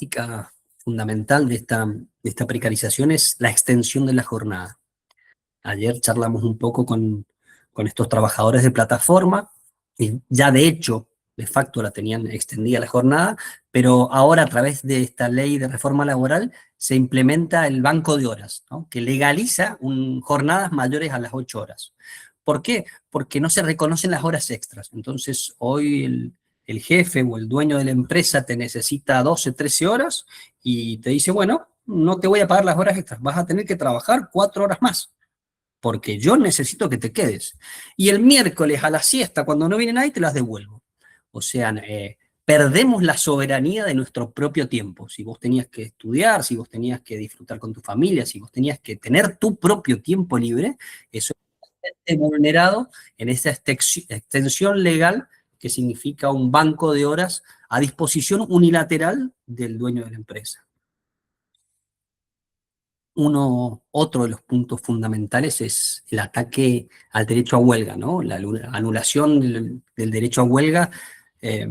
característica fundamental de esta precarización es la extensión de la jornada. Ayer charlamos un poco con estos trabajadores de plataforma, y ya de hecho, de facto la tenían extendida la jornada, pero ahora a través de esta ley de reforma laboral se implementa el banco de horas, ¿no? Que legaliza jornadas mayores a las 8 horas. ¿Por qué? Porque no se reconocen las horas extras. Entonces, hoy el jefe o el dueño de la empresa te necesita 12, 13 horas y te dice, bueno, no te voy a pagar las horas extras, vas a tener que trabajar 4 horas más, porque yo necesito que te quedes. Y el miércoles a la siesta, cuando no viene nadie, te las devuelvo. O sea, perdemos la soberanía de nuestro propio tiempo. Si vos tenías que estudiar, si vos tenías que disfrutar con tu familia, si vos tenías que tener tu propio tiempo libre, eso es vulnerado en esa extensión legal que significa un banco de horas a disposición unilateral del dueño de la empresa. Otro de los puntos fundamentales es el ataque al derecho a huelga, ¿no? La anulación del derecho a huelga, eh,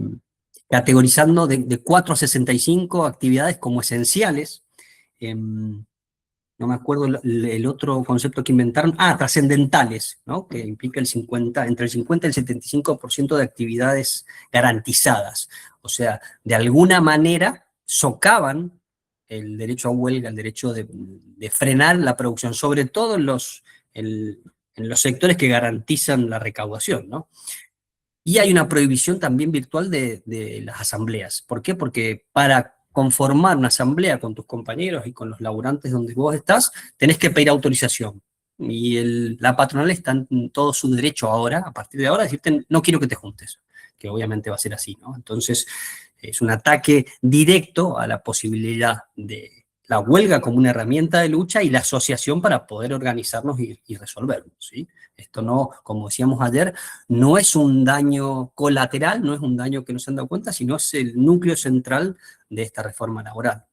categorizando de 4 a 65 actividades como esenciales. No me acuerdo el otro concepto que inventaron, trascendentales, ¿no? Que implica entre el 50 y el 75% de actividades garantizadas. O sea, de alguna manera socavan el derecho a huelga, el derecho de frenar la producción, sobre todo en los sectores que garantizan la recaudación, ¿no? Y hay una prohibición también virtual de las asambleas. ¿Por qué? Porque para conformar una asamblea con tus compañeros y con los laburantes donde vos estás, tenés que pedir autorización. Y la patronal está en todo su derecho ahora, a partir de ahora, decirte, no quiero que te juntes, que obviamente va a ser así, ¿no? Entonces, es un ataque directo a la posibilidad de la huelga como una herramienta de lucha y la asociación para poder organizarnos y resolverlo, ¿sí? Esto no, como decíamos ayer, no es un daño colateral, no es un daño que no se han dado cuenta, sino es el núcleo central de esta reforma laboral.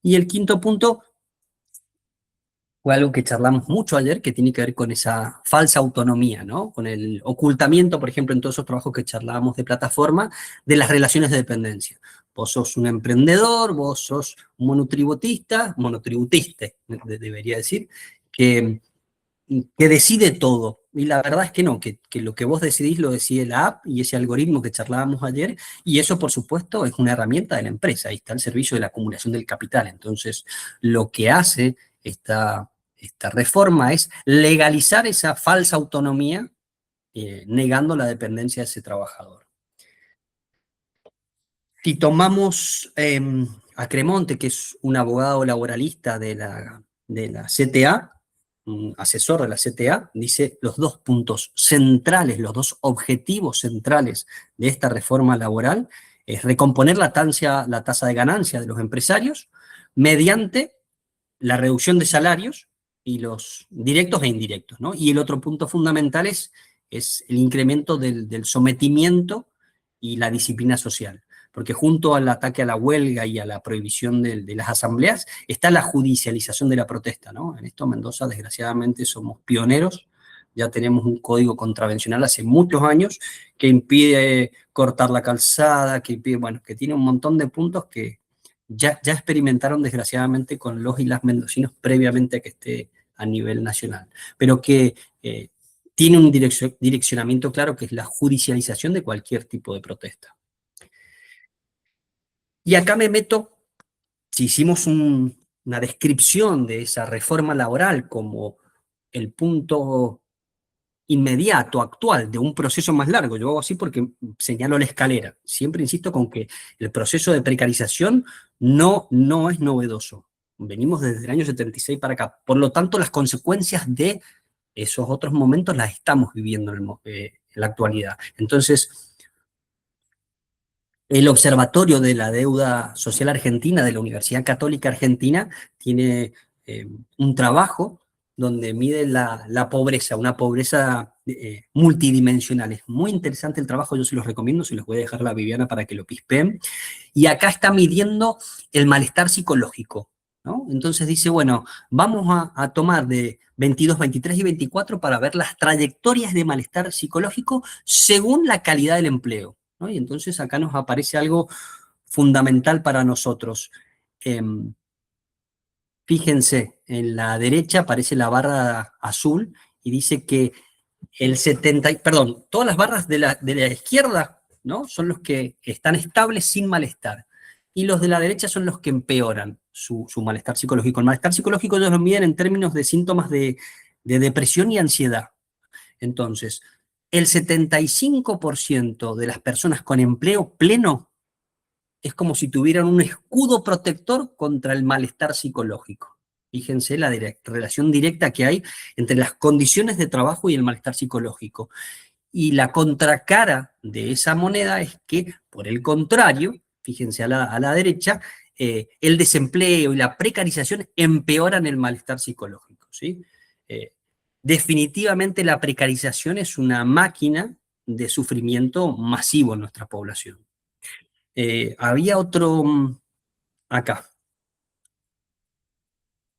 Y el quinto punto fue algo que charlamos mucho ayer, que tiene que ver con esa falsa autonomía, ¿no? Con el ocultamiento, por ejemplo, en todos esos trabajos que charlábamos de plataforma, de las relaciones de dependencia. Vos sos un emprendedor, vos sos un monotributista, debería decir, que decide todo. Y la verdad es que no, que lo que vos decidís lo decide la app y ese algoritmo que charlábamos ayer, y eso por supuesto es una herramienta de la empresa, ahí está el servicio de la acumulación del capital. Entonces, lo que hace esta reforma es legalizar esa falsa autonomía, negando la dependencia de ese trabajador. Si tomamos a Cremonte, que es un abogado laboralista de la CTA, un asesor de la CTA, dice los dos puntos centrales, los dos objetivos centrales de esta reforma laboral es recomponer la tasa de ganancia de los empresarios mediante la reducción de salarios y los directos e indirectos, ¿no? Y el otro punto fundamental es el incremento del sometimiento y la disciplina social, porque junto al ataque a la huelga y a la prohibición de las asambleas está la judicialización de la protesta, ¿no? En esto Mendoza, desgraciadamente, somos pioneros, ya tenemos un código contravencional hace muchos años que impide cortar la calzada, que impide, bueno, que tiene un montón de puntos que ya experimentaron desgraciadamente con los y las mendocinos previamente a que esté a nivel nacional, pero que tiene un direccionamiento claro que es la judicialización de cualquier tipo de protesta. Y acá me meto, si hicimos una descripción de esa reforma laboral como el punto inmediato, actual, de un proceso más largo. Yo hago así porque señalo la escalera. Siempre insisto con que el proceso de precarización no es novedoso. Venimos desde el año 76 para acá. Por lo tanto, las consecuencias de esos otros momentos las estamos viviendo en la actualidad. Entonces, el Observatorio de la Deuda Social Argentina de la Universidad Católica Argentina tiene un trabajo donde mide la pobreza, una pobreza multidimensional. Es muy interesante el trabajo, yo se los recomiendo, se los voy a dejar a la Viviana para que lo pispeen. Y acá está midiendo el malestar psicológico, ¿no? Entonces dice, bueno, vamos a tomar de 22, 23 y 24 para ver las trayectorias de malestar psicológico según la calidad del empleo, ¿no? Y entonces acá nos aparece algo fundamental para nosotros. Em, Fíjense, en la derecha aparece la barra azul y dice que perdón, todas las barras de la izquierda, ¿no? Son los que están estables sin malestar. Y los de la derecha son los que empeoran su malestar psicológico. El malestar psicológico ellos lo miden en términos de síntomas de depresión y ansiedad. Entonces, el 75% de las personas con empleo pleno es como si tuvieran un escudo protector contra el malestar psicológico. Fíjense la relación directa que hay entre las condiciones de trabajo y el malestar psicológico. Y la contracara de esa moneda es que, por el contrario, fíjense a la derecha, el desempleo y la precarización empeoran el malestar psicológico, ¿sí? Definitivamente la precarización es una máquina de sufrimiento masivo en nuestra población. Había otro, acá,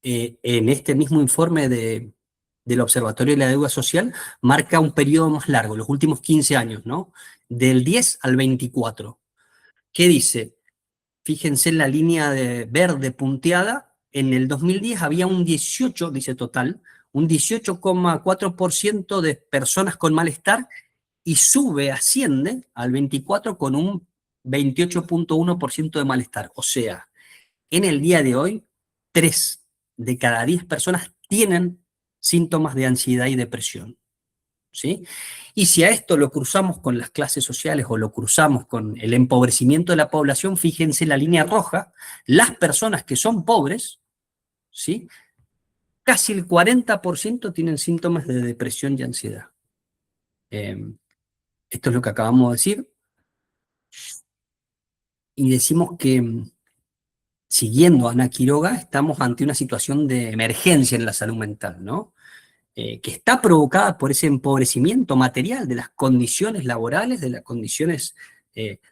en este mismo informe del Observatorio de la Deuda Social, marca un periodo más largo, los últimos 15 años, ¿no? Del 10 al 24. ¿Qué dice? Fíjense en la línea de verde punteada, en el 2010 había un 18, dice total, un 18,4% de personas con malestar y asciende al 24 con un 28,1% de malestar. O sea, en el día de hoy, 3 de cada 10 personas tienen síntomas de ansiedad y depresión, ¿sí? Y si a esto lo cruzamos con las clases sociales o lo cruzamos con el empobrecimiento de la población, fíjense la línea roja, las personas que son pobres, ¿sí? Casi el 40% tienen síntomas de depresión y ansiedad. Esto es lo que acabamos de decir, y decimos que siguiendo a Ana Quiroga, estamos ante una situación de emergencia en la salud mental, ¿no? Que está provocada por ese empobrecimiento material de las condiciones laborales, de las condiciones,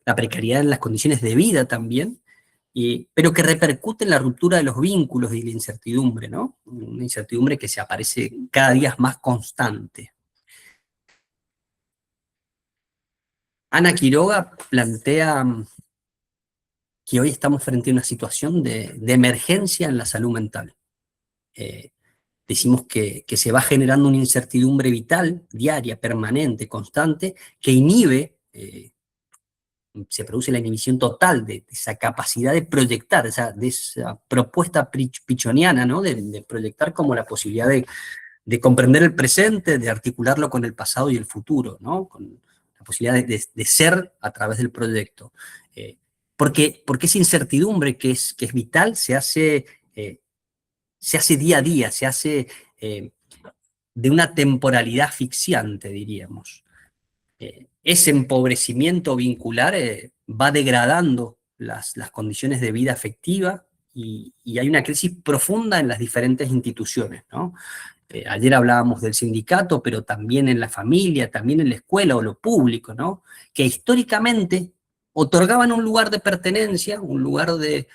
la precariedad en las condiciones de vida también, pero que repercute en la ruptura de los vínculos y la incertidumbre, ¿no? Una incertidumbre que se aparece cada día más constante. Ana Quiroga plantea que hoy estamos frente a una situación de emergencia en la salud mental. Decimos que se va generando una incertidumbre vital, diaria, permanente, constante, que inhibe, se produce la inhibición total de esa capacidad de proyectar, de esa propuesta pichoniana, ¿no? De proyectar como la posibilidad de comprender el presente, de articularlo con el pasado y el futuro, ¿no? Con la posibilidad de ser a través del proyecto. Porque esa incertidumbre que es vital se hace día a día, se hace de una temporalidad asfixiante, diríamos. Ese empobrecimiento vincular va degradando las condiciones de vida afectiva y hay una crisis profunda en las diferentes instituciones, ¿no? Ayer hablábamos del sindicato, pero también en la familia, también en la escuela o lo público, ¿no? Que históricamente otorgaban un lugar de pertenencia, un lugar de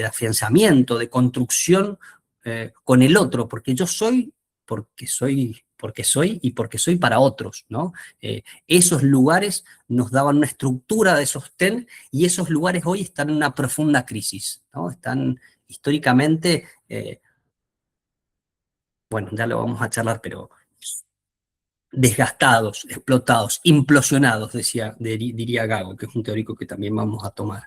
afianzamiento, de construcción con el otro, porque yo soy, porque soy y porque soy para otros, ¿no? Esos lugares nos daban una estructura de sostén y esos lugares hoy están en una profunda crisis, ¿no? Están históricamente, bueno, ya lo vamos a charlar, pero desgastados, explotados, implosionados, diría Gago, que es un teórico que también vamos a tomar.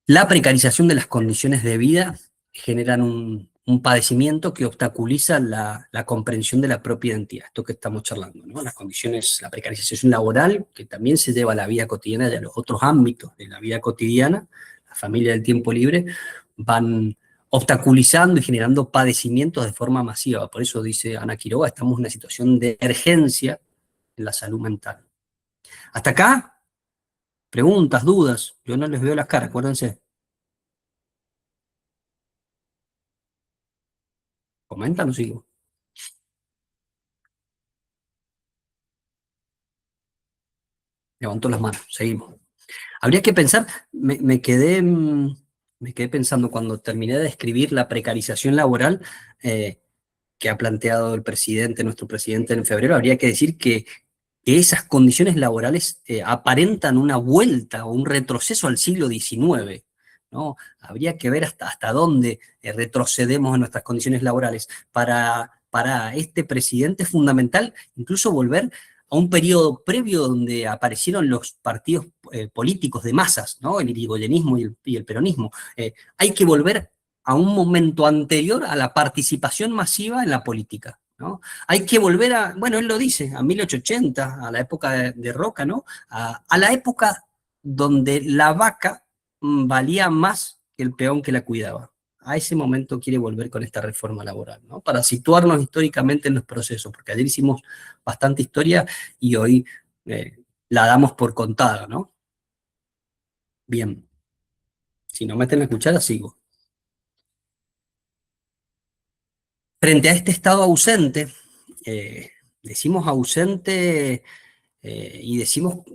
La precarización de las condiciones de vida generan un padecimiento que obstaculiza la comprensión de la propia identidad, esto que estamos charlando, ¿no? Las condiciones, la precarización laboral, que también se lleva a la vida cotidiana y a los otros ámbitos de la vida cotidiana, la familia del tiempo libre, van obstaculizando y generando padecimientos de forma masiva. Por eso dice Ana Quiroga, estamos en una situación de emergencia en la salud mental. Hasta acá, preguntas, dudas, yo no les veo las caras, acuérdense. ¿Comentan o sigo? Levantó las manos, seguimos. Habría que pensar, me quedé pensando cuando terminé de escribir la precarización laboral que ha planteado el presidente, nuestro presidente en febrero, habría que decir que que esas condiciones laborales aparentan una vuelta o un retroceso al siglo XIX, ¿no? Habría que ver hasta dónde retrocedemos en nuestras condiciones laborales. Para este presidente es fundamental incluso volver a un periodo previo donde aparecieron los partidos políticos de masas, ¿no? El irigoyenismo y el peronismo. Hay que volver a un momento anterior a la participación masiva en la política, ¿no? Hay que volver a, bueno, él lo dice, a 1880, a la época de Roca, ¿no? A la época donde la vaca valía más que el peón que la cuidaba. A ese momento quiere volver con esta reforma laboral, ¿no? Para situarnos históricamente en los procesos, porque ayer hicimos bastante historia y hoy la damos por contada, ¿no? Bien, si no meten la cuchara, sigo. Frente a este estado ausente, decimos ausente y decimos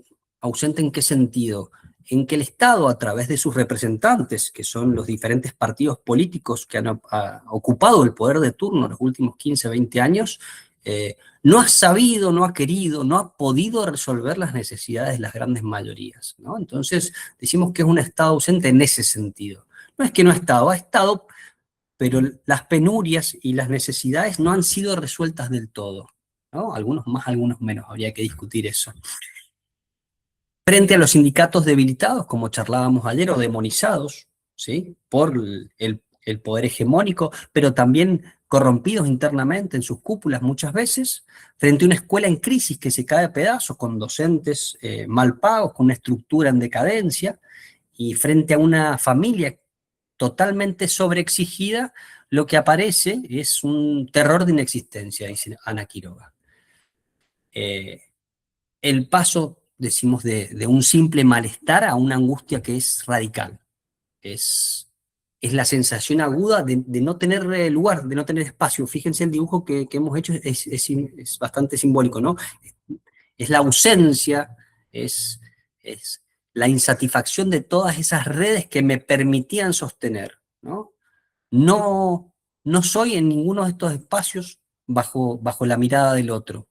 ausente ¿en qué sentido? En que el Estado, a través de sus representantes, que son los diferentes partidos políticos que han ocupado el poder de turno en los últimos 15, 20 años, no ha sabido, no ha querido, no ha podido resolver las necesidades de las grandes mayorías, ¿no? Entonces, decimos que es un Estado ausente en ese sentido. No es que no ha estado, pero las penurias y las necesidades no han sido resueltas del todo, ¿no? Algunos más, algunos menos, habría que discutir eso. Frente a los sindicatos debilitados, como charlábamos ayer, o demonizados, ¿sí? Por el poder hegemónico, pero también corrompidos internamente en sus cúpulas muchas veces, frente a una escuela en crisis que se cae a pedazos, con docentes mal pagos, con una estructura en decadencia, y frente a una familia totalmente sobreexigida, lo que aparece es un terror de inexistencia, dice Ana Quiroga. El paso, decimos, de un simple malestar a una angustia que es radical. Es la sensación aguda de no tener lugar, de no tener espacio. Fíjense el dibujo que hemos hecho, es bastante simbólico, ¿no? Es la ausencia, es la insatisfacción de todas esas redes que me permitían sostener, ¿no? No, no soy en ninguno de estos espacios bajo la mirada del otro.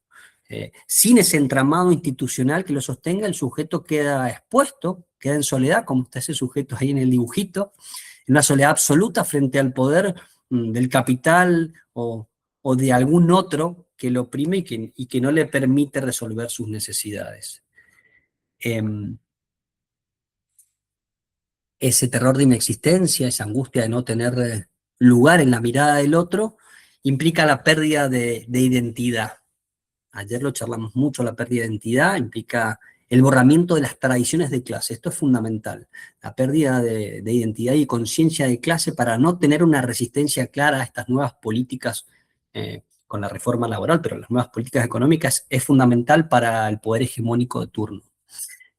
Sin ese entramado institucional que lo sostenga, el sujeto queda expuesto, queda en soledad, como está ese sujeto ahí en el dibujito, en una soledad absoluta frente al poder del capital o de algún otro que lo oprime y que no le permite resolver sus necesidades. Ese terror de inexistencia, esa angustia de no tener lugar en la mirada del otro, implica la pérdida de identidad. Ayer lo charlamos mucho, la pérdida de identidad implica el borramiento de las tradiciones de clase. Esto es fundamental. La pérdida de identidad y conciencia de clase para no tener una resistencia clara a estas nuevas políticas con la reforma laboral, pero las nuevas políticas económicas es fundamental para el poder hegemónico de turno.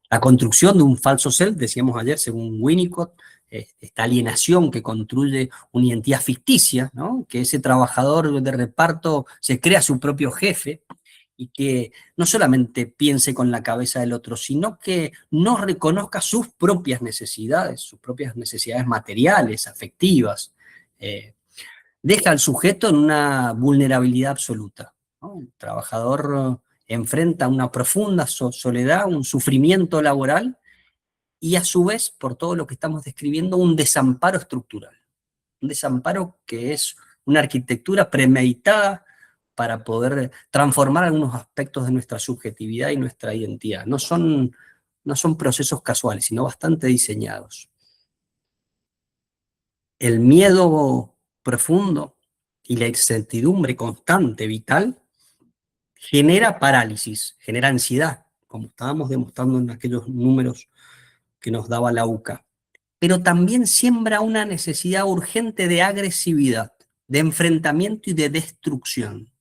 La construcción de un falso self, decíamos ayer, según Winnicott, esta alienación que construye una identidad ficticia, ¿no? Que ese trabajador de reparto se crea su propio jefe y que no solamente piense con la cabeza del otro, sino que no reconozca sus propias necesidades materiales, afectivas. Deja al sujeto en una vulnerabilidad absoluta, ¿no? El trabajador enfrenta una profunda soledad, un sufrimiento laboral y a su vez, por todo lo que estamos describiendo, un desamparo estructural. Un desamparo que es una arquitectura premeditada para poder transformar algunos aspectos de nuestra subjetividad y nuestra identidad. No son procesos casuales, sino bastante diseñados. El miedo profundo y la incertidumbre constante, vital, genera parálisis, genera ansiedad, como estábamos demostrando en aquellos números que nos daba la UCA. Pero también siembra una necesidad urgente de agresividad, de enfrentamiento y de destrucción.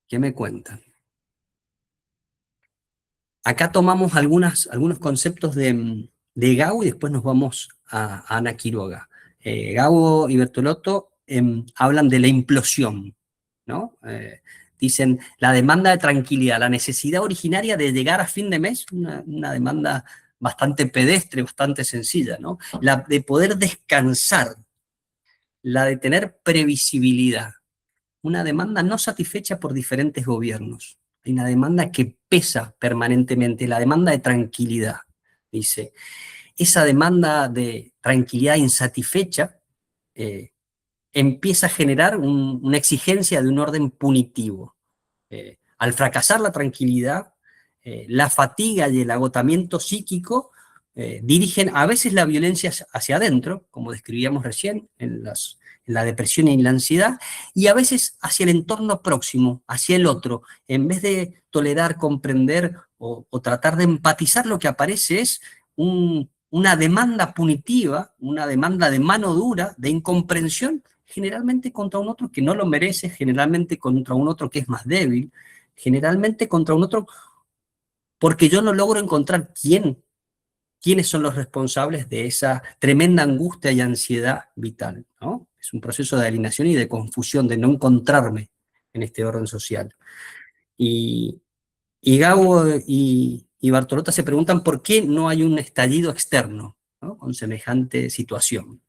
¿Qué me cuentan? Acá tomamos algunos conceptos de Gao y después nos vamos a Ana Quiroga. Gao y Bertolotto hablan de la implosión, ¿no? Dicen la demanda de tranquilidad, la necesidad originaria de llegar a fin de mes, una demanda bastante pedestre, bastante sencilla, ¿no? La de poder descansar, la de tener previsibilidad, una demanda no satisfecha por diferentes gobiernos. Hay una demanda que pesa permanentemente, la demanda de tranquilidad, dice. Esa demanda de tranquilidad insatisfecha empieza a generar una exigencia de un orden punitivo. Al fracasar la tranquilidad, la fatiga y el agotamiento psíquico dirigen a veces la violencia hacia adentro, como describíamos recién en la depresión y en la ansiedad, y a veces hacia el entorno próximo, hacia el otro. En vez de tolerar, comprender o tratar de empatizar, lo que aparece es una demanda punitiva, una demanda de mano dura, de incomprensión, generalmente contra un otro que no lo merece, generalmente contra un otro que es más débil, generalmente contra un otro porque yo no logro encontrar quiénes son los responsables de esa tremenda angustia y ansiedad vital, ¿no? Es un proceso de alienación y de confusión, de no encontrarme en este orden social. Y, y Gabo y Bartolota se preguntan por qué no hay un estallido externo, ¿no?, con semejante situación.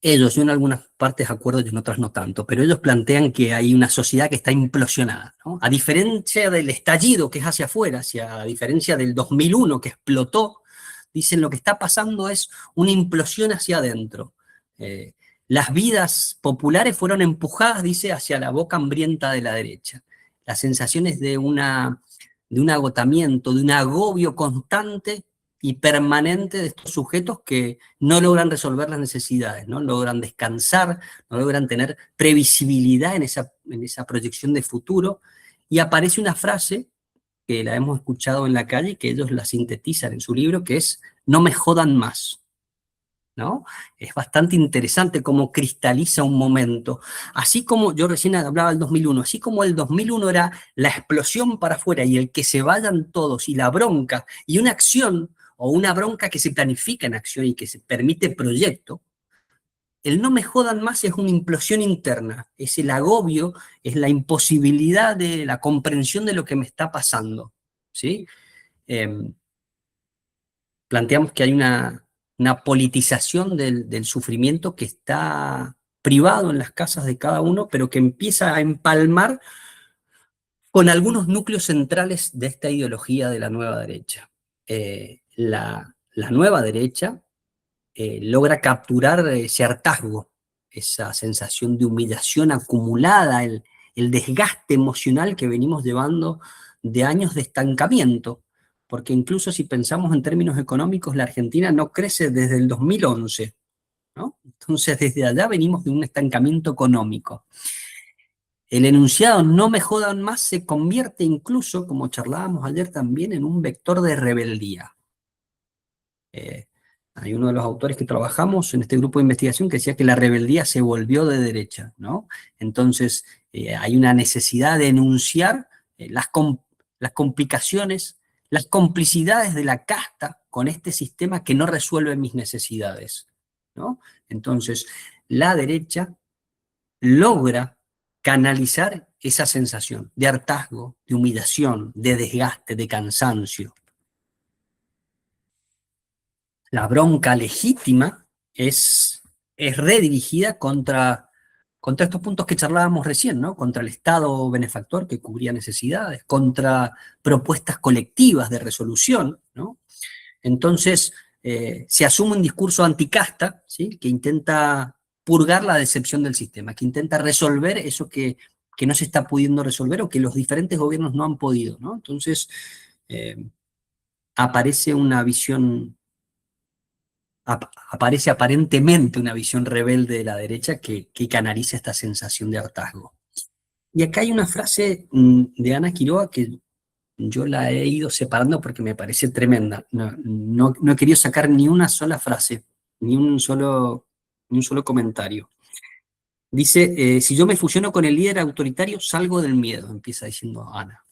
Ellos, yo en algunas partes acuerdo y en otras no tanto, pero ellos plantean que hay una sociedad que está implosionada, ¿no? A diferencia del estallido que es hacia afuera, a diferencia del 2001 que explotó, dicen lo que está pasando es una implosión hacia adentro. Las vidas populares fueron empujadas, dice, hacia la boca hambrienta de la derecha. Las sensaciones de un agotamiento, de un agobio constante y permanente de estos sujetos que no logran resolver las necesidades, no logran descansar, no logran tener previsibilidad en esa proyección de futuro, y aparece una frase que la hemos escuchado en la calle, que ellos la sintetizan en su libro, que es "no me jodan más", ¿no? Es bastante interesante cómo cristaliza un momento. Así como yo recién hablaba del 2001, así como el 2001 era la explosión para afuera y el que se vayan todos y la bronca y una acción o una bronca que se planifica en acción y que se permite proyecto, el "no me jodan más" es una implosión interna, es el agobio, es la imposibilidad de la comprensión de lo que me está pasando, ¿sí? Eh, Planteamos que hay una politización del sufrimiento que está privado en las casas de cada uno, pero que empieza a empalmar con algunos núcleos centrales de esta ideología de la nueva derecha. La nueva derecha logra capturar ese hartazgo, esa sensación de humillación acumulada, el desgaste emocional que venimos llevando de años de estancamiento, porque incluso si pensamos en términos económicos, la Argentina no crece desde el 2011, ¿no? Entonces desde allá venimos de un estancamiento económico. El enunciado "no me jodan más" se convierte incluso, como charlábamos ayer también, en un vector de rebeldía. Hay uno de los autores que trabajamos en este grupo de investigación que decía que la rebeldía se volvió de derecha, ¿no? Entonces, hay una necesidad de enunciar las complicaciones, las complicidades de la casta con este sistema que no resuelve mis necesidades, ¿no? Entonces, la derecha logra canalizar esa sensación de hartazgo, de humillación, de desgaste, de cansancio. La bronca legítima es redirigida contra estos puntos que charlábamos recién, ¿no? Contra el Estado benefactor que cubría necesidades, contra propuestas colectivas de resolución, ¿no? Entonces, se asume un discurso anticasta, ¿sí?, que intenta purgar la decepción del sistema, que intenta resolver eso que no se está pudiendo resolver o que los diferentes gobiernos no han podido, ¿no? Entonces, eh, aparece una visión aparece aparentemente una visión rebelde de la derecha que canaliza esta sensación de hartazgo. Y acá hay una frase de Ana Quiroga que yo la he ido separando porque me parece tremenda. No he querido sacar ni una sola frase, ni un solo comentario. Dice, si yo me fusiono con el líder autoritario, salgo del miedo, empieza diciendo Ana.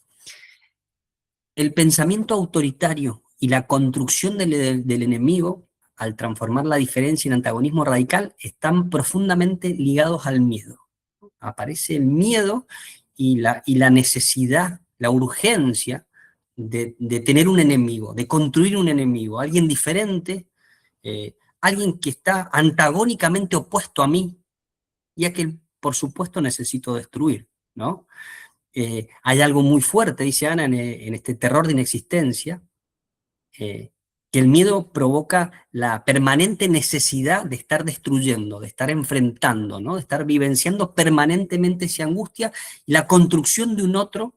El pensamiento autoritario y la construcción del enemigo, al transformar la diferencia en antagonismo radical, están profundamente ligados al miedo. Aparece el miedo y la necesidad, la urgencia de tener un enemigo, de construir un enemigo, alguien diferente, alguien que está antagónicamente opuesto a mí y a que, por supuesto, necesito destruir. ¿no? Hay algo muy fuerte, dice Ana, en este terror de inexistencia, que el miedo provoca la permanente necesidad de estar destruyendo, de estar enfrentando, ¿no? De estar vivenciando permanentemente esa angustia y la construcción de un otro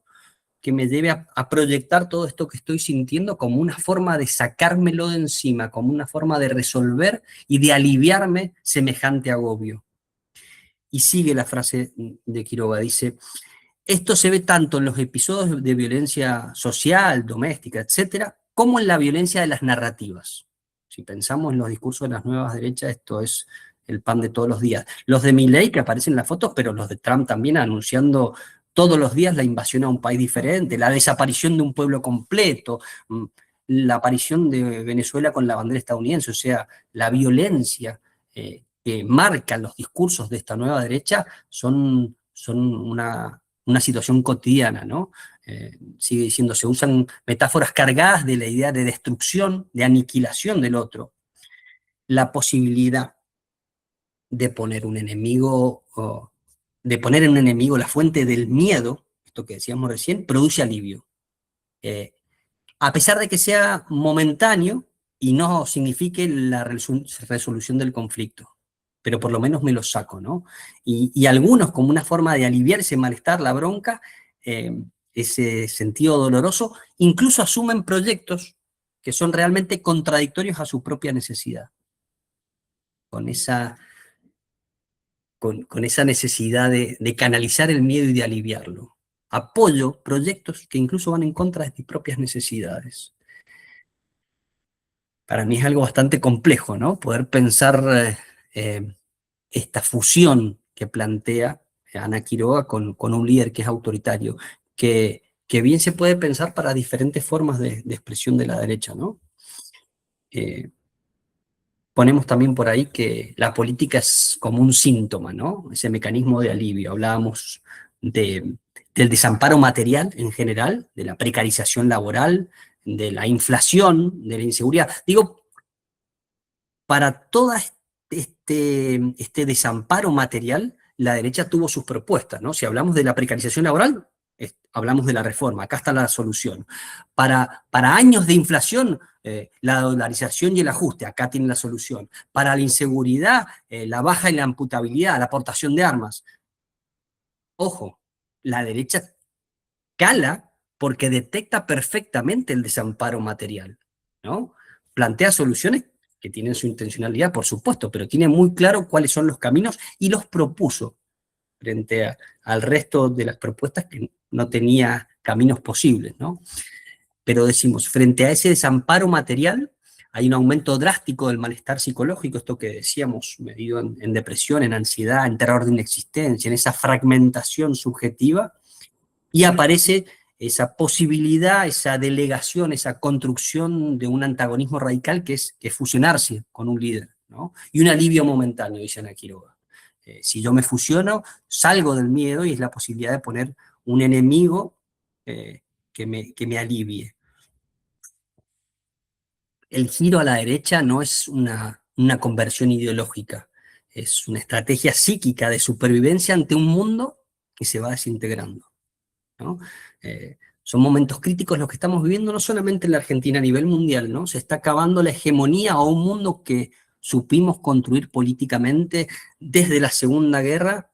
que me lleve a proyectar todo esto que estoy sintiendo como una forma de sacármelo de encima, como una forma de resolver y de aliviarme semejante agobio. Y sigue la frase de Quiroga, dice, esto se ve tanto en los episodios de violencia social, doméstica, etcétera, como en la violencia de las narrativas. Si pensamos en los discursos de las nuevas derechas, esto es el pan de todos los días. Los de Milei que aparecen en las fotos, pero los de Trump también anunciando todos los días la invasión a un país diferente, la desaparición de un pueblo completo, la aparición de Venezuela con la bandera estadounidense, o sea, la violencia que marcan los discursos de esta nueva derecha son una situación cotidiana, ¿no? Sigue diciendo, se usan metáforas cargadas de la idea de destrucción, de aniquilación del otro, la posibilidad de poner un enemigo, de poner en un enemigo la fuente del miedo, esto que decíamos recién, produce alivio. A pesar de que sea momentáneo y no signifique la resolución del conflicto, pero por lo menos me lo saco, ¿no? Y algunos, como una forma de aliviar ese malestar, la bronca, ese sentido doloroso, incluso asumen proyectos que son realmente contradictorios a su propia necesidad, con esa, con esa necesidad de canalizar el miedo y de aliviarlo. Apoyo proyectos que incluso van en contra de mis propias necesidades. Para mí es algo bastante complejo, ¿no? Poder pensar esta fusión que plantea Ana Quiroga con un líder que es autoritario, que bien se puede pensar para diferentes formas de expresión de la derecha, ¿no? Eh, Ponemos también por ahí que la política es como un síntoma, ¿no? Ese mecanismo de alivio. Hablábamos del desamparo material en general, de la precarización laboral, de la inflación, de la inseguridad. Digo, para todo este desamparo material, la derecha tuvo sus propuestas, ¿no? Si hablamos de la precarización laboral, hablamos de la reforma, acá está la solución. Para años de inflación, la dolarización y el ajuste, acá tienen la solución. Para la inseguridad, la baja y la imputabilidad, la aportación de armas. Ojo, la derecha cala porque detecta perfectamente el desamparo material, ¿no? Plantea soluciones que tienen su intencionalidad, por supuesto, pero tiene muy claro cuáles son los caminos y los propuso frente al resto de las propuestas que no tenía caminos posibles, ¿no? Pero decimos, frente a ese desamparo material, hay un aumento drástico del malestar psicológico, esto que decíamos, medido en depresión, en ansiedad, en terror de inexistencia, en esa fragmentación subjetiva, y aparece esa posibilidad, esa delegación, esa construcción de un antagonismo radical que es fusionarse con un líder, ¿no? Y un alivio momentáneo, dice Ana Quiroga. Si yo me fusiono, salgo del miedo y es la posibilidad de poner un enemigo que me alivie. El giro a la derecha no es una conversión ideológica, es una estrategia psíquica de supervivencia ante un mundo que se va desintegrando, ¿no? Son momentos críticos los que estamos viviendo, no solamente en la Argentina, a nivel mundial, ¿no? Se está acabando la hegemonía a un mundo que supimos construir políticamente desde la Segunda Guerra,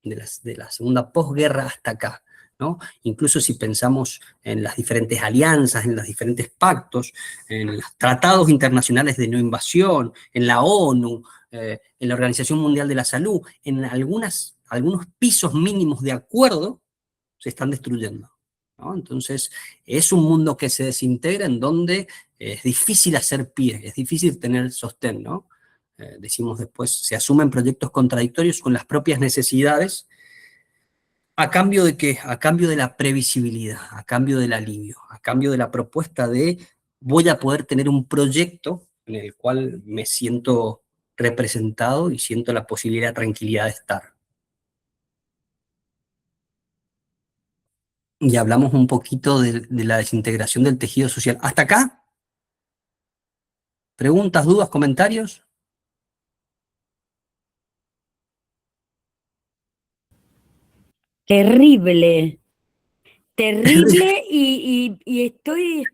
de la segunda posguerra hasta acá, ¿no? Incluso si pensamos en las diferentes alianzas, en los diferentes pactos, en los tratados internacionales de no invasión, en la ONU, en la Organización Mundial de la Salud, en algunos pisos mínimos de acuerdo, se están destruyendo, ¿no? Entonces, es un mundo que se desintegra en donde es difícil hacer pie, es difícil tener sostén, ¿no? Decimos después, se asumen proyectos contradictorios con las propias necesidades, ¿a cambio de qué? A cambio de la previsibilidad, a cambio del alivio, a cambio de la propuesta de voy a poder tener un proyecto en el cual me siento representado y siento la posibilidad de tranquilidad de estar. Y hablamos un poquito de la desintegración del tejido social. ¿Hasta acá? ¿Preguntas, dudas, comentarios? Terrible, terrible y estoy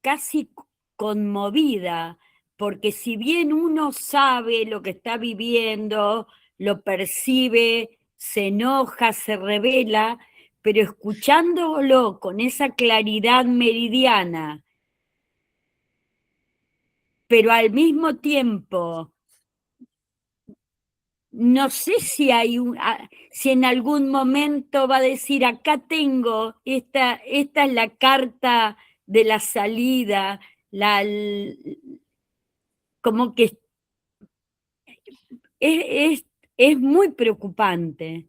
casi conmovida, porque si bien uno sabe lo que está viviendo, lo percibe, se enoja, se revela, pero escuchándolo con esa claridad meridiana, pero al mismo tiempo no sé si si en algún momento va a decir, acá tengo, esta es la carta de la salida, como que es, es muy preocupante.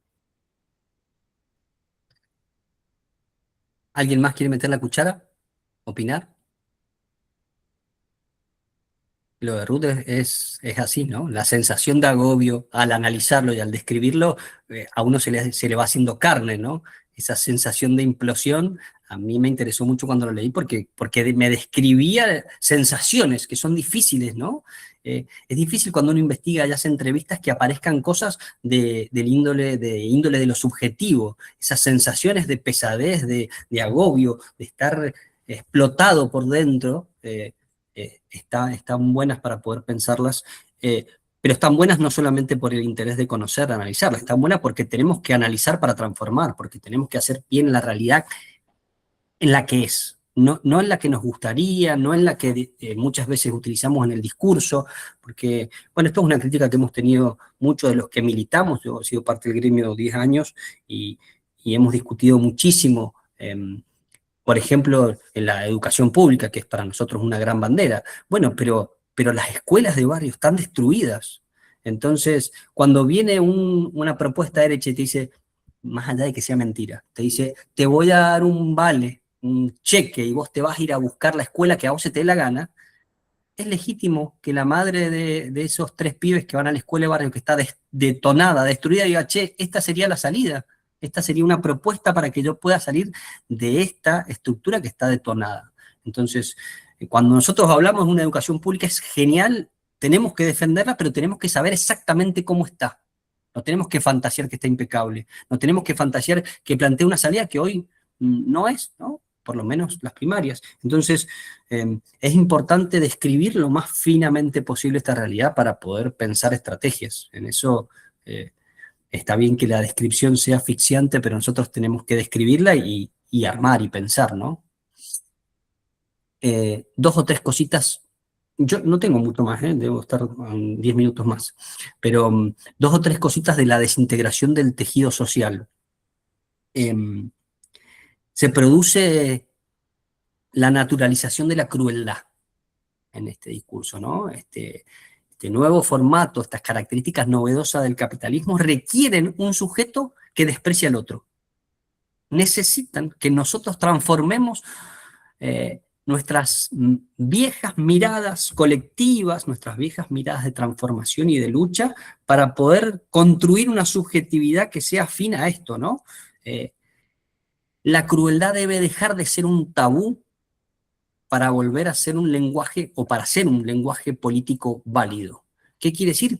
¿Alguien más quiere meter la cuchara? ¿Opinar? Lo de Ruth es así, ¿no? La sensación de agobio al analizarlo y al describirlo, a uno se le va haciendo carne, ¿no? Esa sensación de implosión, a mí me interesó mucho cuando lo leí porque me describía sensaciones que son difíciles, ¿no? Es difícil cuando uno investiga y hace entrevistas que aparezcan cosas del índole de lo subjetivo, esas sensaciones de pesadez, de agobio, de estar explotado por dentro. Están buenas para poder pensarlas, pero están buenas no solamente por el interés de conocer, de analizarlas, están buenas porque tenemos que analizar para transformar, porque tenemos que hacer bien la realidad en la que es, no en la que nos gustaría, no en la que muchas veces utilizamos en el discurso, porque, bueno, esto es una crítica que hemos tenido muchos de los que militamos, yo he sido parte del gremio 10 años y hemos discutido muchísimo. Por ejemplo, en la educación pública, que es para nosotros una gran bandera. Bueno, pero las escuelas de barrio están destruidas. Entonces, cuando viene una propuesta derecha y te dice, más allá de que sea mentira, te dice, te voy a dar un vale, un cheque, y vos te vas a ir a buscar la escuela que a vos se te dé la gana, es legítimo que la madre de esos 3 pibes que van a la escuela de barrio que está detonada, destruida, diga, che, esta sería la salida, esta sería una propuesta para que yo pueda salir de esta estructura que está detonada. Entonces, cuando nosotros hablamos de una educación pública es genial, tenemos que defenderla, pero tenemos que saber exactamente cómo está. No tenemos que fantasear que está impecable, no tenemos que fantasear que plantea una salida que hoy no es, ¿no? Por lo menos las primarias. Entonces, es importante describir lo más finamente posible esta realidad para poder pensar estrategias. En eso está bien que la descripción sea asfixiante, pero nosotros tenemos que describirla y armar y pensar, ¿no? 2 o 3 cositas. Yo no tengo mucho más, debo estar 10 minutos más, pero 2 o 3 cositas de la desintegración del tejido social. Em, Se produce la naturalización de la crueldad en este discurso, ¿no? Este nuevo formato, estas características novedosas del capitalismo requieren un sujeto que desprecia al otro. Necesitan que nosotros transformemos nuestras viejas miradas colectivas, nuestras viejas miradas de transformación y de lucha, para poder construir una subjetividad que sea afín a esto, ¿no? La crueldad debe dejar de ser un tabú para volver a ser un lenguaje o para ser un lenguaje político válido. ¿Qué quiere decir?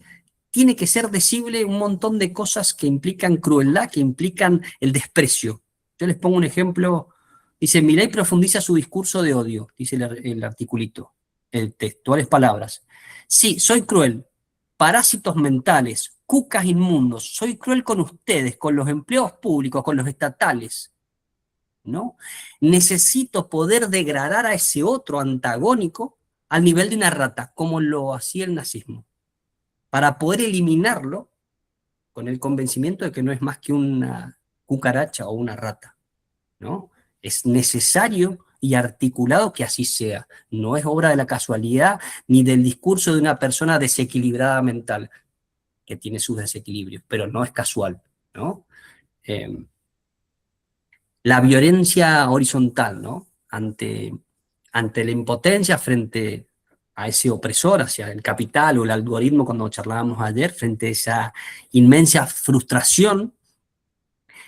Tiene que ser decible un montón de cosas que implican crueldad, que implican el desprecio. Yo les pongo un ejemplo. Dice, Milei profundiza su discurso de odio, dice el articulito, textuales palabras. Sí, soy cruel. Parásitos mentales, cucas inmundos, soy cruel con ustedes, con los empleados públicos, con los estatales. ¿No? Necesito poder degradar a ese otro antagónico al nivel de una rata, como lo hacía el nazismo, para poder eliminarlo con el convencimiento de que no es más que una cucaracha o una rata, ¿no? Es necesario y articulado que así sea. No es obra de la casualidad ni del discurso de una persona desequilibrada mental, que tiene sus desequilibrios, pero no es casual, ¿no? Eh, la violencia horizontal, ¿no? Ante la impotencia frente a ese opresor, hacia el capital o el algoritmo, cuando charlábamos ayer, frente a esa inmensa frustración,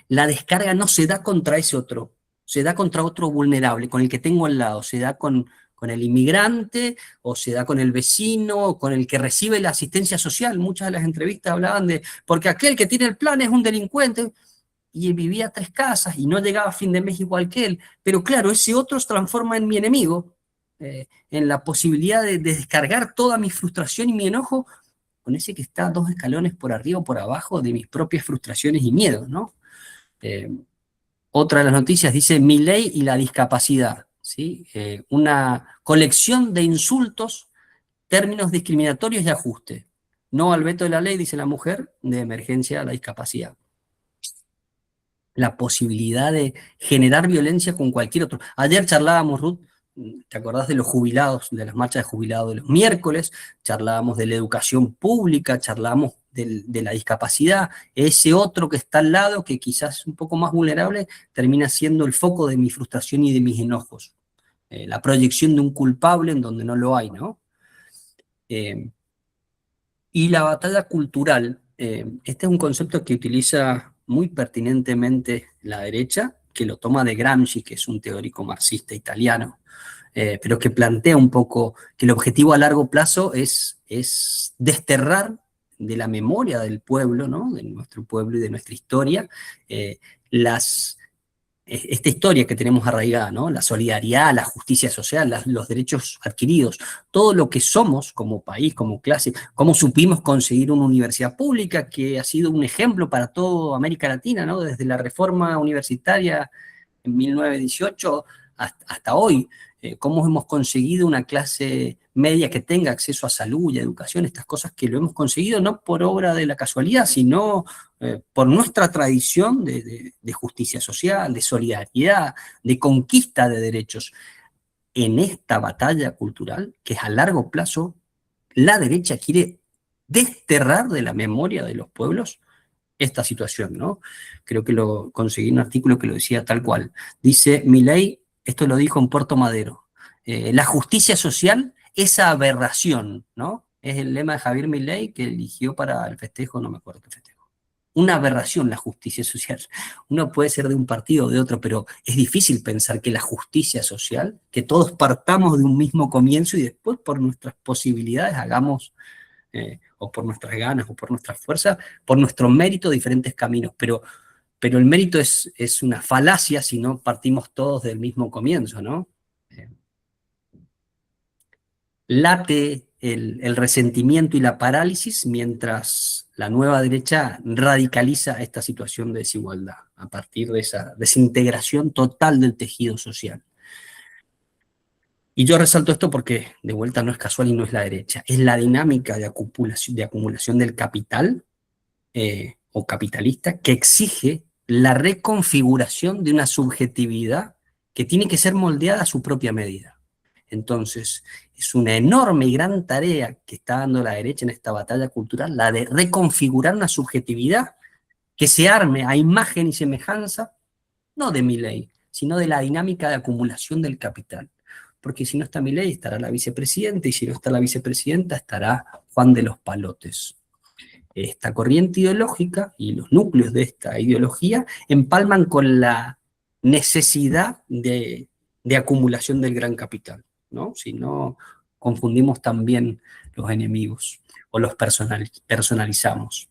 la descarga no se da contra ese otro, se da contra otro vulnerable, con el que tengo al lado, se da con el inmigrante, o se da con el vecino, o con el que recibe la asistencia social. Muchas de las entrevistas hablaban de, porque aquel que tiene el plan es un delincuente. y vivía a 3 casas y no llegaba a fin de mes igual que él, pero claro, ese otro se transforma en mi enemigo, en la posibilidad de descargar toda mi frustración y mi enojo con ese que está 2 escalones por arriba o por abajo de mis propias frustraciones y miedos, ¿no? Eh, Otra de las noticias dice Milei y la discapacidad, ¿sí? Una colección de insultos, términos discriminatorios y ajuste. No al veto de la ley, dice la mujer, de emergencia a la discapacidad. La posibilidad de generar violencia con cualquier otro. Ayer charlábamos, Ruth, ¿te acordás de los jubilados, de las marchas de jubilados de los miércoles? Charlábamos de la educación pública, charlábamos de la discapacidad. Ese otro que está al lado, que quizás es un poco más vulnerable, termina siendo el foco de mi frustración y de mis enojos. La proyección de un culpable en donde no lo hay, ¿no? Y la batalla cultural, este es un concepto que utiliza muy pertinentemente la derecha, que lo toma de Gramsci, que es un teórico marxista italiano, pero que plantea un poco que el objetivo a largo plazo es desterrar de la memoria del pueblo, ¿no? De nuestro pueblo y de nuestra historia, esta historia que tenemos arraigada, ¿no? La solidaridad, la justicia social, los derechos adquiridos, todo lo que somos como país, como clase, cómo supimos conseguir una universidad pública que ha sido un ejemplo para toda América Latina, ¿no? Desde la reforma universitaria en 1918 hasta hoy, cómo hemos conseguido una clase media que tenga acceso a salud y a educación, estas cosas que lo hemos conseguido no por obra de la casualidad, sino por nuestra tradición de justicia social, de solidaridad, de conquista de derechos. En esta batalla cultural, que es a largo plazo, la derecha quiere desterrar de la memoria de los pueblos esta situación, ¿no? Creo que lo conseguí en un artículo que lo decía tal cual. Dice, Milei, esto lo dijo en Puerto Madero, la justicia social, esa aberración, ¿no? Es el lema de Javier Milei que eligió para el festejo, no me acuerdo qué festejo. Una aberración la justicia social. Uno puede ser de un partido o de otro, pero es difícil pensar que la justicia social, que todos partamos de un mismo comienzo y después por nuestras posibilidades hagamos o por nuestras ganas, o por nuestra fuerza, por nuestro mérito, diferentes caminos. Pero el mérito es una falacia si no partimos todos del mismo comienzo, ¿no? Late el resentimiento y la parálisis mientras la nueva derecha radicaliza esta situación de desigualdad a partir de esa desintegración total del tejido social. Y yo resalto esto porque, de vuelta, no es casual y no es la derecha, es la dinámica de acumulación del capital o capitalista que exige la reconfiguración de una subjetividad que tiene que ser moldeada a su propia medida. Entonces, es una enorme y gran tarea que está dando la derecha en esta batalla cultural, la de reconfigurar una subjetividad que se arme a imagen y semejanza, no de Milei, sino de la dinámica de acumulación del capital. Porque si no está Milei, estará la vicepresidenta, y si no está la vicepresidenta, estará Juan de los Palotes. Esta corriente ideológica y los núcleos de esta ideología empalman con la necesidad de acumulación del gran capital, ¿no? Si no, confundimos también los enemigos o los personalizamos.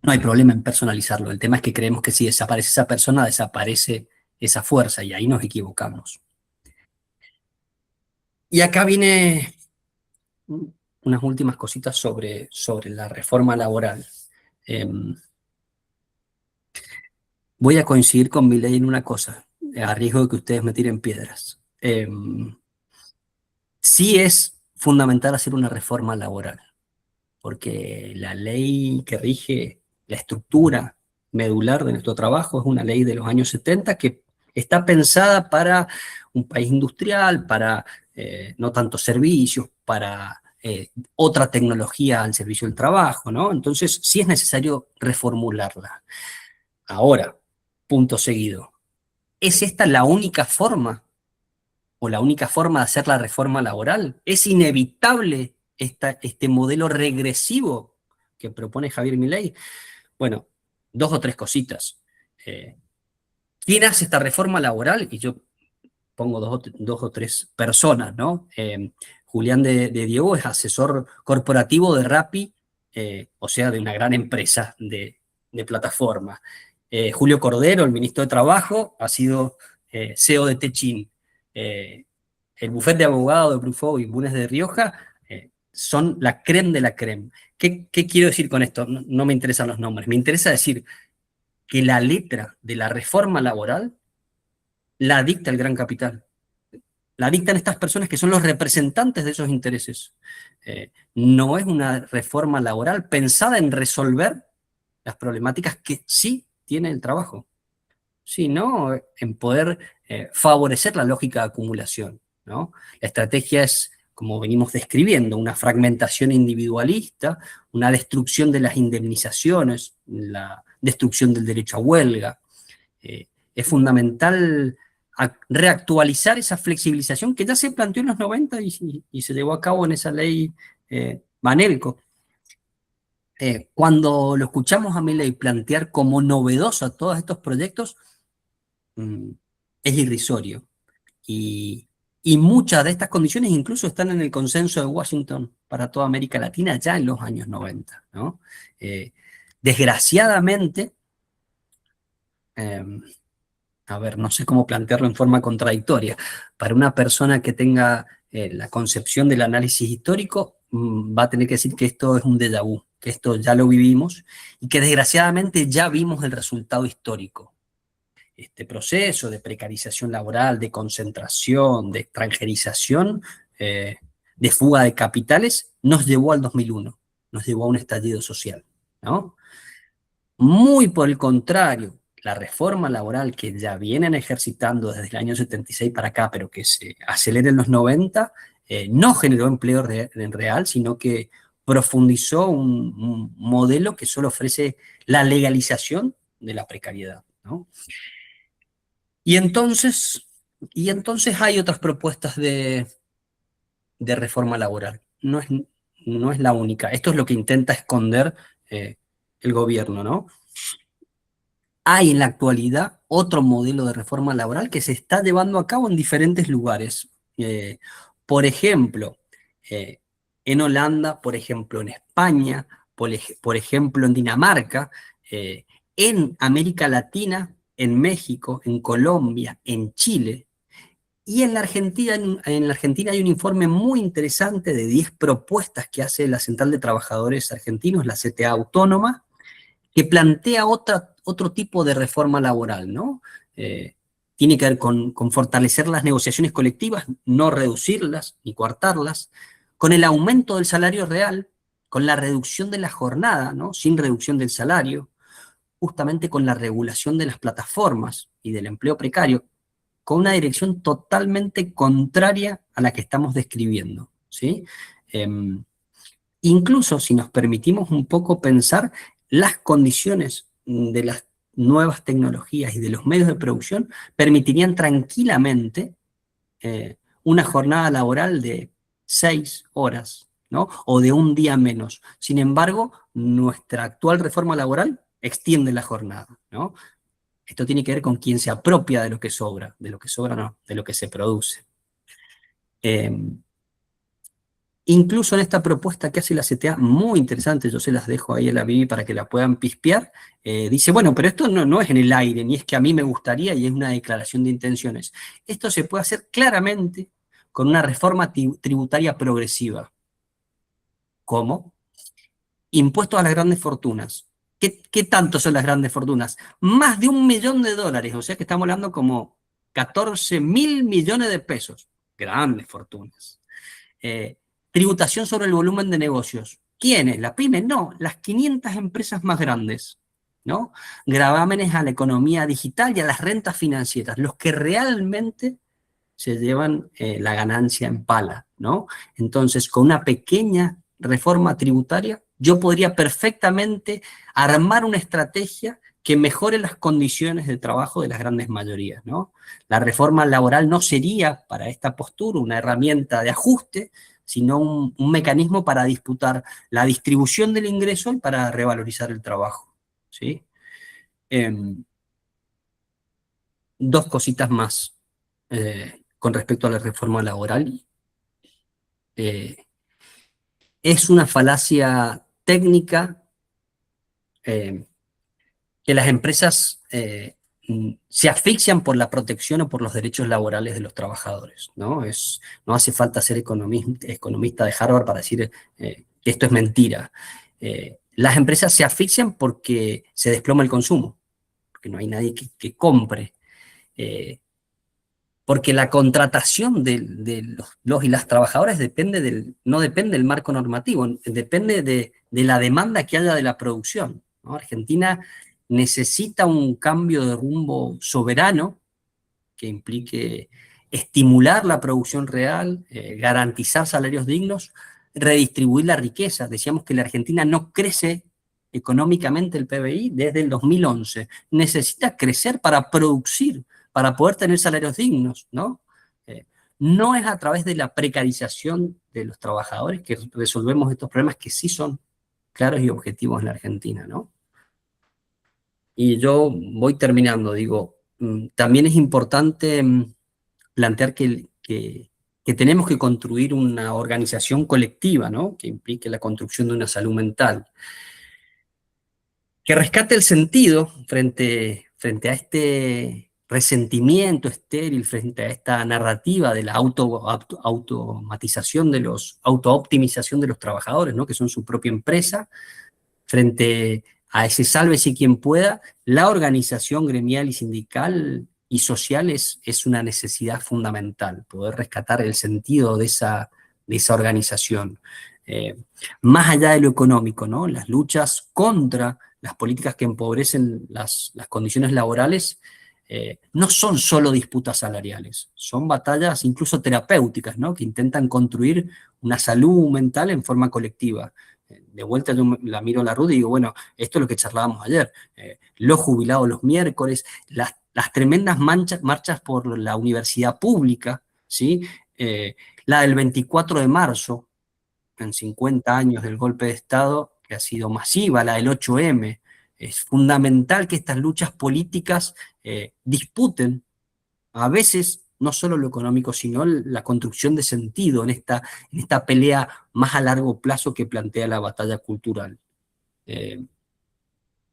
No hay problema en personalizarlo, el tema es que creemos que si desaparece esa persona, desaparece esa fuerza, y ahí nos equivocamos. Y acá viene unas últimas cositas sobre la reforma laboral. Voy a coincidir con Milei en una cosa, a riesgo de que ustedes me tiren piedras. Sí es fundamental hacer una reforma laboral, porque la ley que rige la estructura medular de nuestro trabajo es una ley de los años 70 que está pensada para un país industrial, para no tantos servicios, para otra tecnología al servicio del trabajo, ¿no? Entonces sí es necesario reformularla. Ahora, punto seguido. ¿Es esta la única forma o la única forma de hacer la reforma laboral? ¿Es inevitable este modelo regresivo que propone Javier Milei? Bueno, 2 o 3 cositas. ¿Quién hace esta reforma laboral? Y yo pongo 2 o 3 personas, ¿no? Julián de Diego es asesor corporativo de Rappi, o sea, de una gran empresa de de plataforma. Julio Cordero, el ministro de Trabajo, ha sido CEO de Techin. El bufete de abogados de Brufau y Bunes de Rioja son la creme de la creme. ¿Qué quiero decir con esto? No me interesan los nombres. Me interesa decir que la letra de la reforma laboral la dicta el gran capital. La dictan estas personas que son los representantes de esos intereses. No es una reforma laboral pensada en resolver las problemáticas que sí tiene el trabajo, sino en poder favorecer la lógica de acumulación, ¿no? La estrategia es, como venimos describiendo, una fragmentación individualista, una destrucción de las indemnizaciones, la destrucción del derecho a huelga. Es fundamental reactualizar esa flexibilización que ya se planteó en los 90 y se llevó a cabo en esa ley Manelco. Cuando lo escuchamos a Milei plantear como novedoso todos estos proyectos, es irrisorio. Y muchas de estas condiciones incluso están en el consenso de Washington para toda América Latina ya en los años 90, ¿no? Desgraciadamente, a ver, no sé cómo plantearlo en forma contradictoria, para una persona que tenga la concepción del análisis histórico, va a tener que decir que esto es un déjà vu, que esto ya lo vivimos y que desgraciadamente ya vimos el resultado histórico. Este proceso de precarización laboral, de concentración, de extranjerización, de fuga de capitales, nos llevó al 2001, nos llevó a un estallido social, ¿no? Muy por el contrario, la reforma laboral que ya vienen ejercitando desde el año 76 para acá, pero que se acelera en los 90, no generó empleo real, sino que profundizó un modelo que solo ofrece la legalización de la precariedad, ¿no? Y entonces, hay otras propuestas de reforma laboral. No es la única. Esto es lo que intenta esconder el gobierno, ¿no? Hay en la actualidad otro modelo de reforma laboral que se está llevando a cabo en diferentes lugares. Por ejemplo, eh, en Holanda, por ejemplo, en España, por ejemplo, en Dinamarca, en América Latina, en México, en Colombia, en Chile. Y en la Argentina hay un informe muy interesante de 10 propuestas que hace la Central de Trabajadores Argentinos, la CTA Autónoma, que plantea otro tipo de reforma laboral, ¿no? Tiene que ver con fortalecer las negociaciones colectivas, no reducirlas ni coartarlas, con el aumento del salario real, con la reducción de la jornada, ¿no? Sin reducción del salario, justamente con la regulación de las plataformas y del empleo precario, con una dirección totalmente contraria a la que estamos describiendo, ¿sí? Incluso si nos permitimos un poco pensar, las condiciones de las nuevas tecnologías y de los medios de producción permitirían tranquilamente una jornada laboral de 6 horas, ¿no? O de un día menos. Sin embargo, nuestra actual reforma laboral extiende la jornada, ¿no? Esto tiene que ver con quién se apropia de lo que sobra no, de lo que se produce. Incluso en esta propuesta que hace la CTA, muy interesante, yo se las dejo ahí a la Bibi para que la puedan pispear, dice, bueno, pero esto no es en el aire, ni es que a mí me gustaría y es una declaración de intenciones. Esto se puede hacer claramente con una reforma tributaria progresiva. ¿Cómo? Impuestos a las grandes fortunas. ¿Qué tanto son las grandes fortunas? Más de $1.000.000, o sea que estamos hablando como 14.000 millones de pesos. Grandes fortunas. Tributación sobre el volumen de negocios. ¿Quiénes? ¿La pyme? No, las 500 empresas más grandes, ¿no? Gravámenes a la economía digital y a las rentas financieras, los que realmente se llevan la ganancia en pala, ¿no? Entonces, con una pequeña reforma tributaria, yo podría perfectamente armar una estrategia que mejore las condiciones de trabajo de las grandes mayorías, ¿no? La reforma laboral no sería para esta postura una herramienta de ajuste, sino un mecanismo para disputar la distribución del ingreso y para revalorizar el trabajo, ¿sí? Dos cositas más con respecto a la reforma laboral. Es una falacia técnica que las empresas se asfixian por la protección o por los derechos laborales de los trabajadores, ¿no? No hace falta ser economista de Harvard para decir que esto es mentira. Las empresas se asfixian porque se desploma el consumo, porque no hay nadie que compre, porque la contratación de los y las trabajadoras no depende del marco normativo, depende de la demanda que haya de la producción, ¿no? Argentina necesita un cambio de rumbo soberano que implique estimular la producción real, garantizar salarios dignos, redistribuir la riqueza. Decíamos que la Argentina no crece económicamente el PBI desde el 2011. Necesita crecer para producir, para poder tener salarios dignos, ¿no? No es a través de la precarización de los trabajadores que resolvemos estos problemas que sí son claros y objetivos en la Argentina, ¿no? Y yo voy terminando, digo, también es importante plantear que tenemos que construir una organización colectiva, ¿no? Que implique la construcción de una salud mental, que rescate el sentido frente a este resentimiento estéril, frente a esta narrativa de la automatización autooptimización de los trabajadores, ¿no? Que son su propia empresa, frente a ese sálvese quien pueda. La organización gremial y sindical y social es una necesidad fundamental, poder rescatar el sentido de esa organización. Más allá de lo económico, ¿no? Las luchas contra las políticas que empobrecen las condiciones laborales no son solo disputas salariales, son batallas incluso terapéuticas, ¿no? Que intentan construir una salud mental en forma colectiva. De vuelta yo la miro a la Ruth y digo, bueno, esto es lo que charlábamos ayer, los jubilados los miércoles, las tremendas marchas por la universidad pública, ¿sí? La del 24 de marzo, en 50 años del golpe de Estado, que ha sido masiva, la del 8M. Es fundamental que estas luchas políticas disputen, a veces, no solo lo económico, sino la construcción de sentido en esta pelea más a largo plazo que plantea la batalla cultural.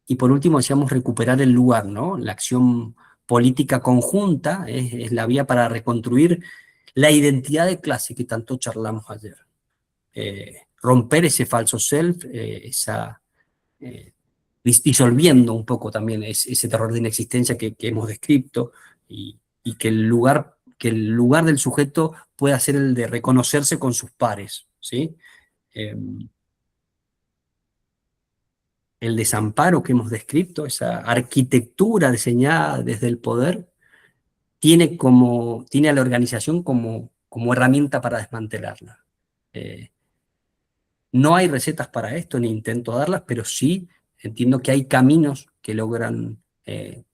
Y por último, decíamos recuperar el lugar, ¿no? La acción política conjunta es la vía para reconstruir la identidad de clase que tanto charlamos ayer. Romper ese falso self, disolviendo un poco también ese terror de inexistencia que hemos descrito, y que el lugar del sujeto pueda ser el de reconocerse con sus pares, ¿sí? El desamparo que hemos descrito, esa arquitectura diseñada desde el poder, tiene a la organización como herramienta para desmantelarla. No hay recetas para esto, ni intento darlas, pero sí entiendo que hay caminos que logran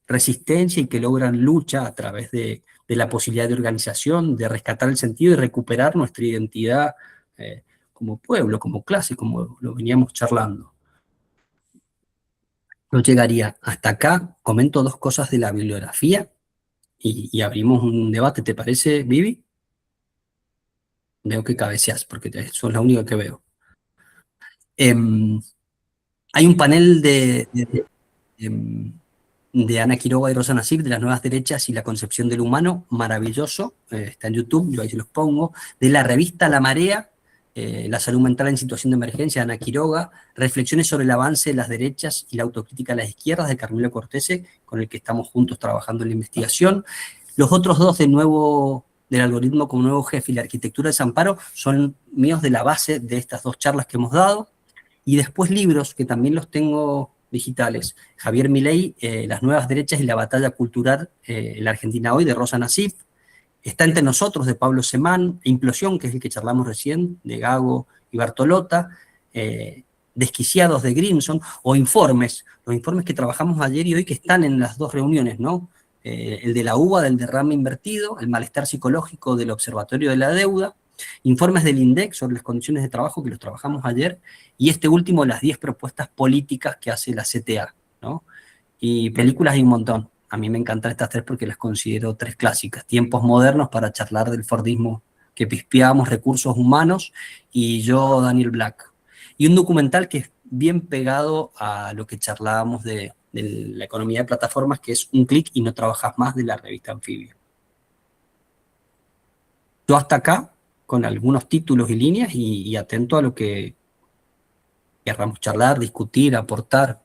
resistencia y que logran lucha a través de la posibilidad de organización, de rescatar el sentido y recuperar nuestra identidad como pueblo, como clase, como lo veníamos charlando. Yo llegaría hasta acá, comento dos cosas de la bibliografía y abrimos un debate, ¿te parece, Vivi? Veo que cabeceas, porque sos la única que veo. Hay un panel de Ana Quiroga y Rosa Nassif, de las nuevas derechas y la concepción del humano, maravilloso, está en YouTube, yo ahí se los pongo, de la revista La Marea, la salud mental en situación de emergencia, de Ana Quiroga, reflexiones sobre el avance de las derechas y la autocrítica de las izquierdas, de Carmelo Cortese, con el que estamos juntos trabajando en la investigación. Los otros dos del algoritmo como nuevo jefe y la arquitectura de desamparo son míos de la base de estas dos charlas que hemos dado. Y después libros, que también los tengo digitales. Javier Milei, Las nuevas derechas y la batalla cultural en la Argentina hoy, de Rosa Nassif. Está Entre nosotros, de Pablo Semán. Implosión, que es el que charlamos recién, de Gago y Bartolota. Desquiciados, de Grimson. O informes, los informes que trabajamos ayer y hoy, que están en las dos reuniones, ¿no? El de la UBA, del derrame invertido, el malestar psicológico del Observatorio de la Deuda, informes del INDEC sobre las condiciones de trabajo, que los trabajamos ayer, y este último, las 10 propuestas políticas que hace la CTA, ¿no? Y películas hay un montón. A mí me encantan estas tres porque las considero tres clásicas. Tiempos modernos, para charlar del fordismo que pispeábamos, Recursos humanos, y Yo, Daniel Black. Y un documental que es bien pegado a lo que charlábamos de la economía de plataformas, que es un clic y no trabajas más, de la revista Anfibia. Yo hasta acá, con algunos títulos y líneas, y atento a lo que querramos charlar, discutir, aportar.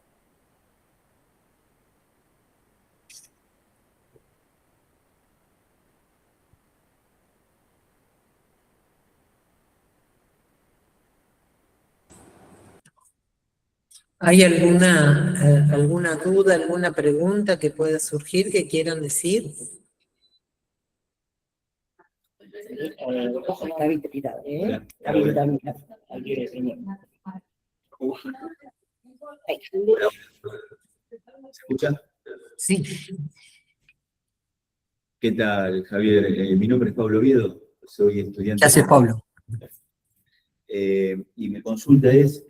¿Hay alguna duda, alguna pregunta que pueda surgir que quieran decir? Está habilitado, ¿eh? Está habilitado. ¿Se escucha? Sí. ¿Qué tal, Javier? Mi nombre es Pablo Oviedo, soy estudiante. ¿Qué haces, Pablo? Y mi consulta es,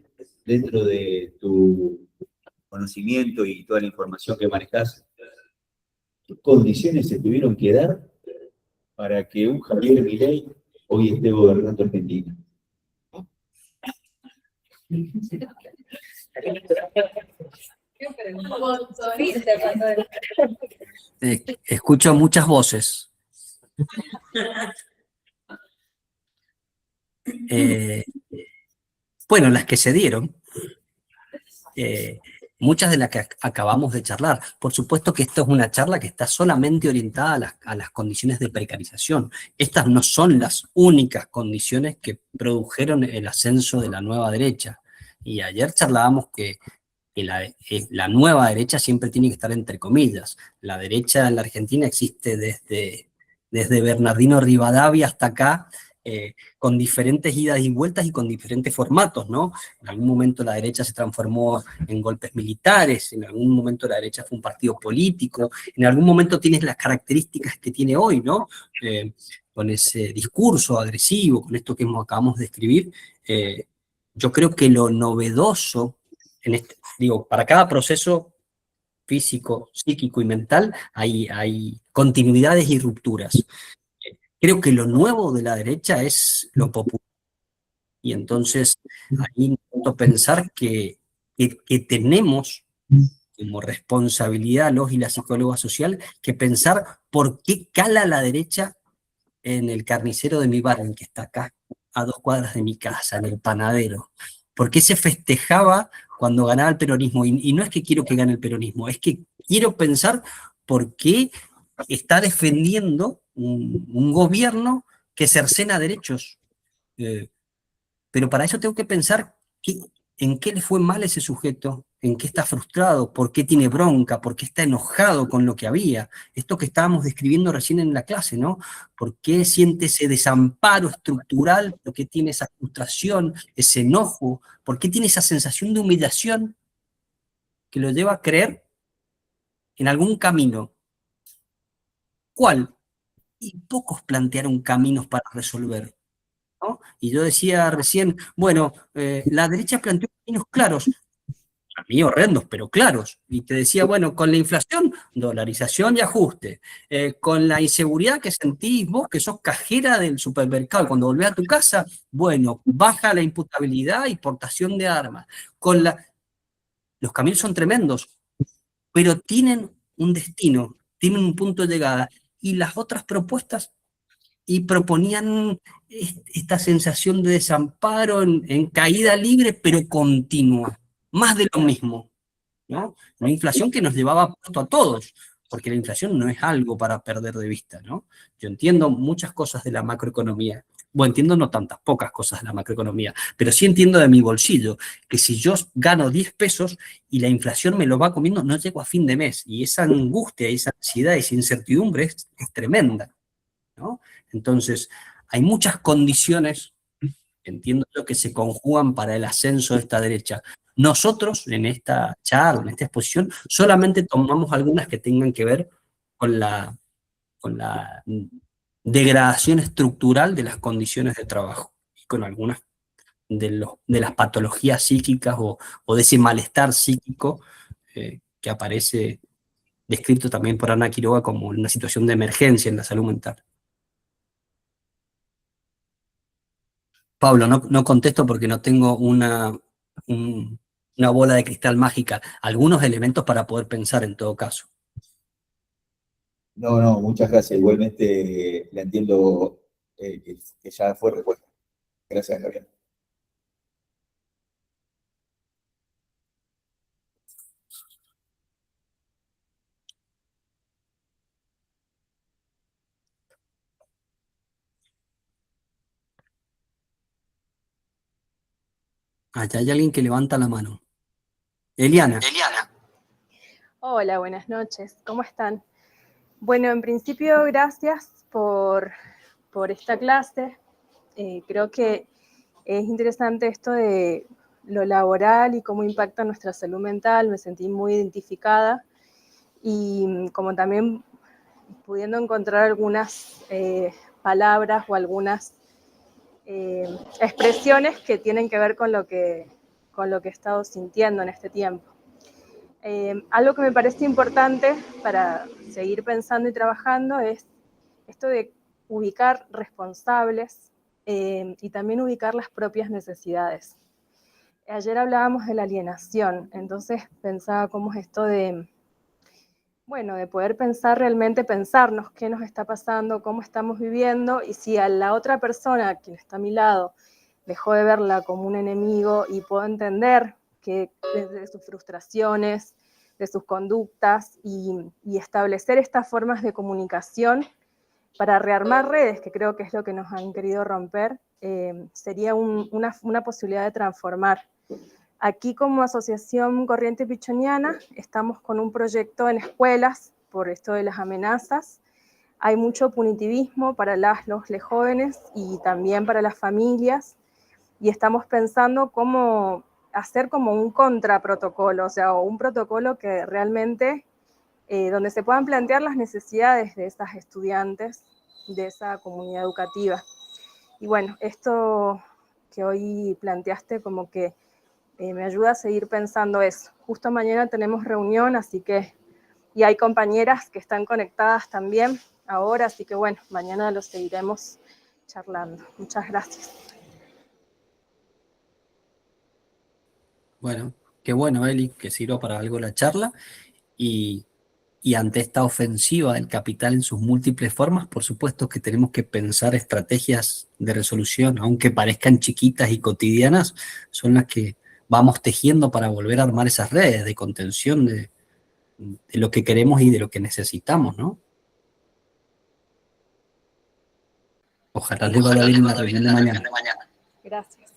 dentro de tu conocimiento y toda la información que manejas, ¿qué condiciones se tuvieron que dar para que un Javier Milei hoy esté gobernando Argentina? Escucho muchas voces. Bueno, las que se dieron, muchas de las que acabamos de charlar. Por supuesto que esto es una charla que está solamente orientada a las condiciones de precarización. Estas no son las únicas condiciones que produjeron el ascenso de la nueva derecha. Y ayer charlábamos que la nueva derecha siempre tiene que estar entre comillas. La derecha en la Argentina existe desde Bernardino Rivadavia hasta acá, con diferentes idas y vueltas y con diferentes formatos, ¿no? En algún momento la derecha se transformó en golpes militares, en algún momento la derecha fue un partido político, en algún momento tienes las características que tiene hoy, ¿no? Con ese discurso agresivo, con esto que acabamos de escribir. Yo creo que lo novedoso, para cada proceso físico, psíquico y mental hay continuidades y rupturas. Creo que lo nuevo de la derecha es lo popular. Y entonces ahí intento pensar que tenemos como responsabilidad los y la psicóloga social que pensar por qué cala la derecha en el carnicero de mi barrio, que está acá, a 2 cuadras de mi casa, en el panadero. ¿Por qué se festejaba cuando ganaba el peronismo? Y no es que quiero que gane el peronismo, es que quiero pensar por qué está defendiendo un gobierno que cercena derechos. Pero para eso tengo que pensar en qué le fue mal a ese sujeto, en qué está frustrado, por qué tiene bronca, por qué está enojado con lo que había. Esto que estábamos describiendo recién en la clase, ¿no? ¿Por qué siente ese desamparo estructural? ¿Por qué tiene esa frustración, ese enojo? ¿Por qué tiene esa sensación de humillación que lo lleva a creer en algún camino? ¿Cuál? Y pocos plantearon caminos para resolver, ¿no? Y yo decía recién, bueno, la derecha planteó caminos claros, a mí horrendos, pero claros. Y te decía, bueno, con la inflación, dolarización y ajuste. Con la inseguridad que sentís vos, que sos cajera del supermercado, cuando volvés a tu casa, bueno, baja la imputabilidad y portación de armas. Los caminos son tremendos, pero tienen un destino, tienen un punto de llegada. Y las otras propuestas y proponían esta sensación de desamparo en caída libre, pero continua, más de lo mismo, ¿no? Una inflación que nos llevaba puesto a todos, porque la inflación no es algo para perder de vista, ¿no? Yo entiendo muchas cosas de la macroeconomía, bueno, entiendo no tantas, pocas cosas de la macroeconomía, pero sí entiendo de mi bolsillo, que si yo gano 10 pesos y la inflación me lo va comiendo, no llego a fin de mes, y esa angustia, esa ansiedad, esa incertidumbre es tremenda, ¿no? Entonces, hay muchas condiciones, entiendo yo, que se conjugan para el ascenso de esta derecha. Nosotros, en esta charla, en esta exposición, solamente tomamos algunas que tengan que ver con la degradación estructural de las condiciones de trabajo, y con algunas de las patologías psíquicas o de ese malestar psíquico que aparece descrito también por Ana Quiroga como una situación de emergencia en la salud mental. Pablo, no contesto porque no tengo un una bola de cristal mágica, algunos elementos para poder pensar en todo caso. No, no, muchas gracias. Igualmente la entiendo que ya fue respuesta. Gracias, Gabriel. Allá hay alguien que levanta la mano. Eliana. Hola, buenas noches. ¿Cómo están? Bueno, en principio, gracias por esta clase. Creo que es interesante esto de lo laboral y cómo impacta nuestra salud mental. Me sentí muy identificada y como también pudiendo encontrar algunas palabras o algunas expresiones que tienen que ver con lo que he estado sintiendo en este tiempo. Algo que me parece importante para seguir pensando y trabajando es esto de ubicar responsables y también ubicar las propias necesidades. Ayer hablábamos de la alienación, entonces pensaba cómo es esto de poder pensar realmente, pensarnos qué nos está pasando, cómo estamos viviendo, y si a la otra persona, quien está a mi lado, dejó de verla como un enemigo y puedo entender que desde sus frustraciones, de sus conductas y establecer estas formas de comunicación para rearmar redes, que creo que es lo que nos han querido romper, sería una posibilidad de transformar. Aquí como Asociación Corriente Pichoniana estamos con un proyecto en escuelas por esto de las amenazas. Hay mucho punitivismo para los jóvenes y también para las familias, y estamos pensando cómo hacer como un contraprotocolo, o sea, un protocolo que realmente, donde se puedan plantear las necesidades de esas estudiantes, de esa comunidad educativa. Y bueno, esto que hoy planteaste como que me ayuda a seguir pensando eso. Justo mañana tenemos reunión, así que, y hay compañeras que están conectadas también ahora, así que bueno, mañana lo seguiremos charlando. Muchas gracias. Bueno, qué bueno, Eli, que sirva para algo la charla. Y, y ante esta ofensiva del capital en sus múltiples formas, por supuesto que tenemos que pensar estrategias de resolución, aunque parezcan chiquitas y cotidianas, son las que vamos tejiendo para volver a armar esas redes de contención de lo que queremos y de lo que necesitamos, ¿no? Ojalá les vaya bien en la reunión de mañana. Gracias.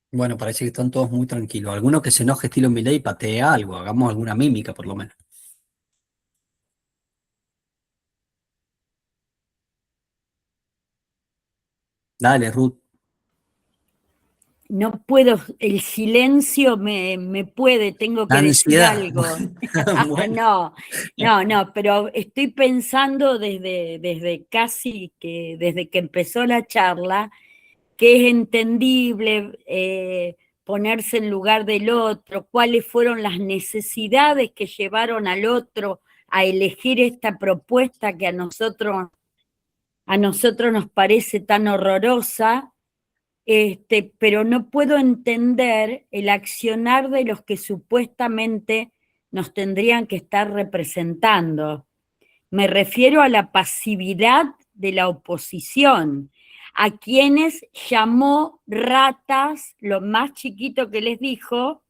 Bueno, parece que están todos muy tranquilos. Alguno que se enoje estilo Milei patee algo, hagamos alguna mímica por lo menos. Dale, Ruth. No puedo, el silencio me puede, tengo La que decir ansiedad. algo. Bueno. No, pero estoy pensando desde casi que, desde que empezó la charla, que es entendible ponerse en lugar del otro, cuáles fueron las necesidades que llevaron al otro a elegir esta propuesta que a nosotros nos parece tan horrorosa, pero no puedo entender el accionar de los que supuestamente nos tendrían que estar representando. Me refiero a la pasividad de la oposición, a quienes llamó ratas, lo más chiquito que les dijo,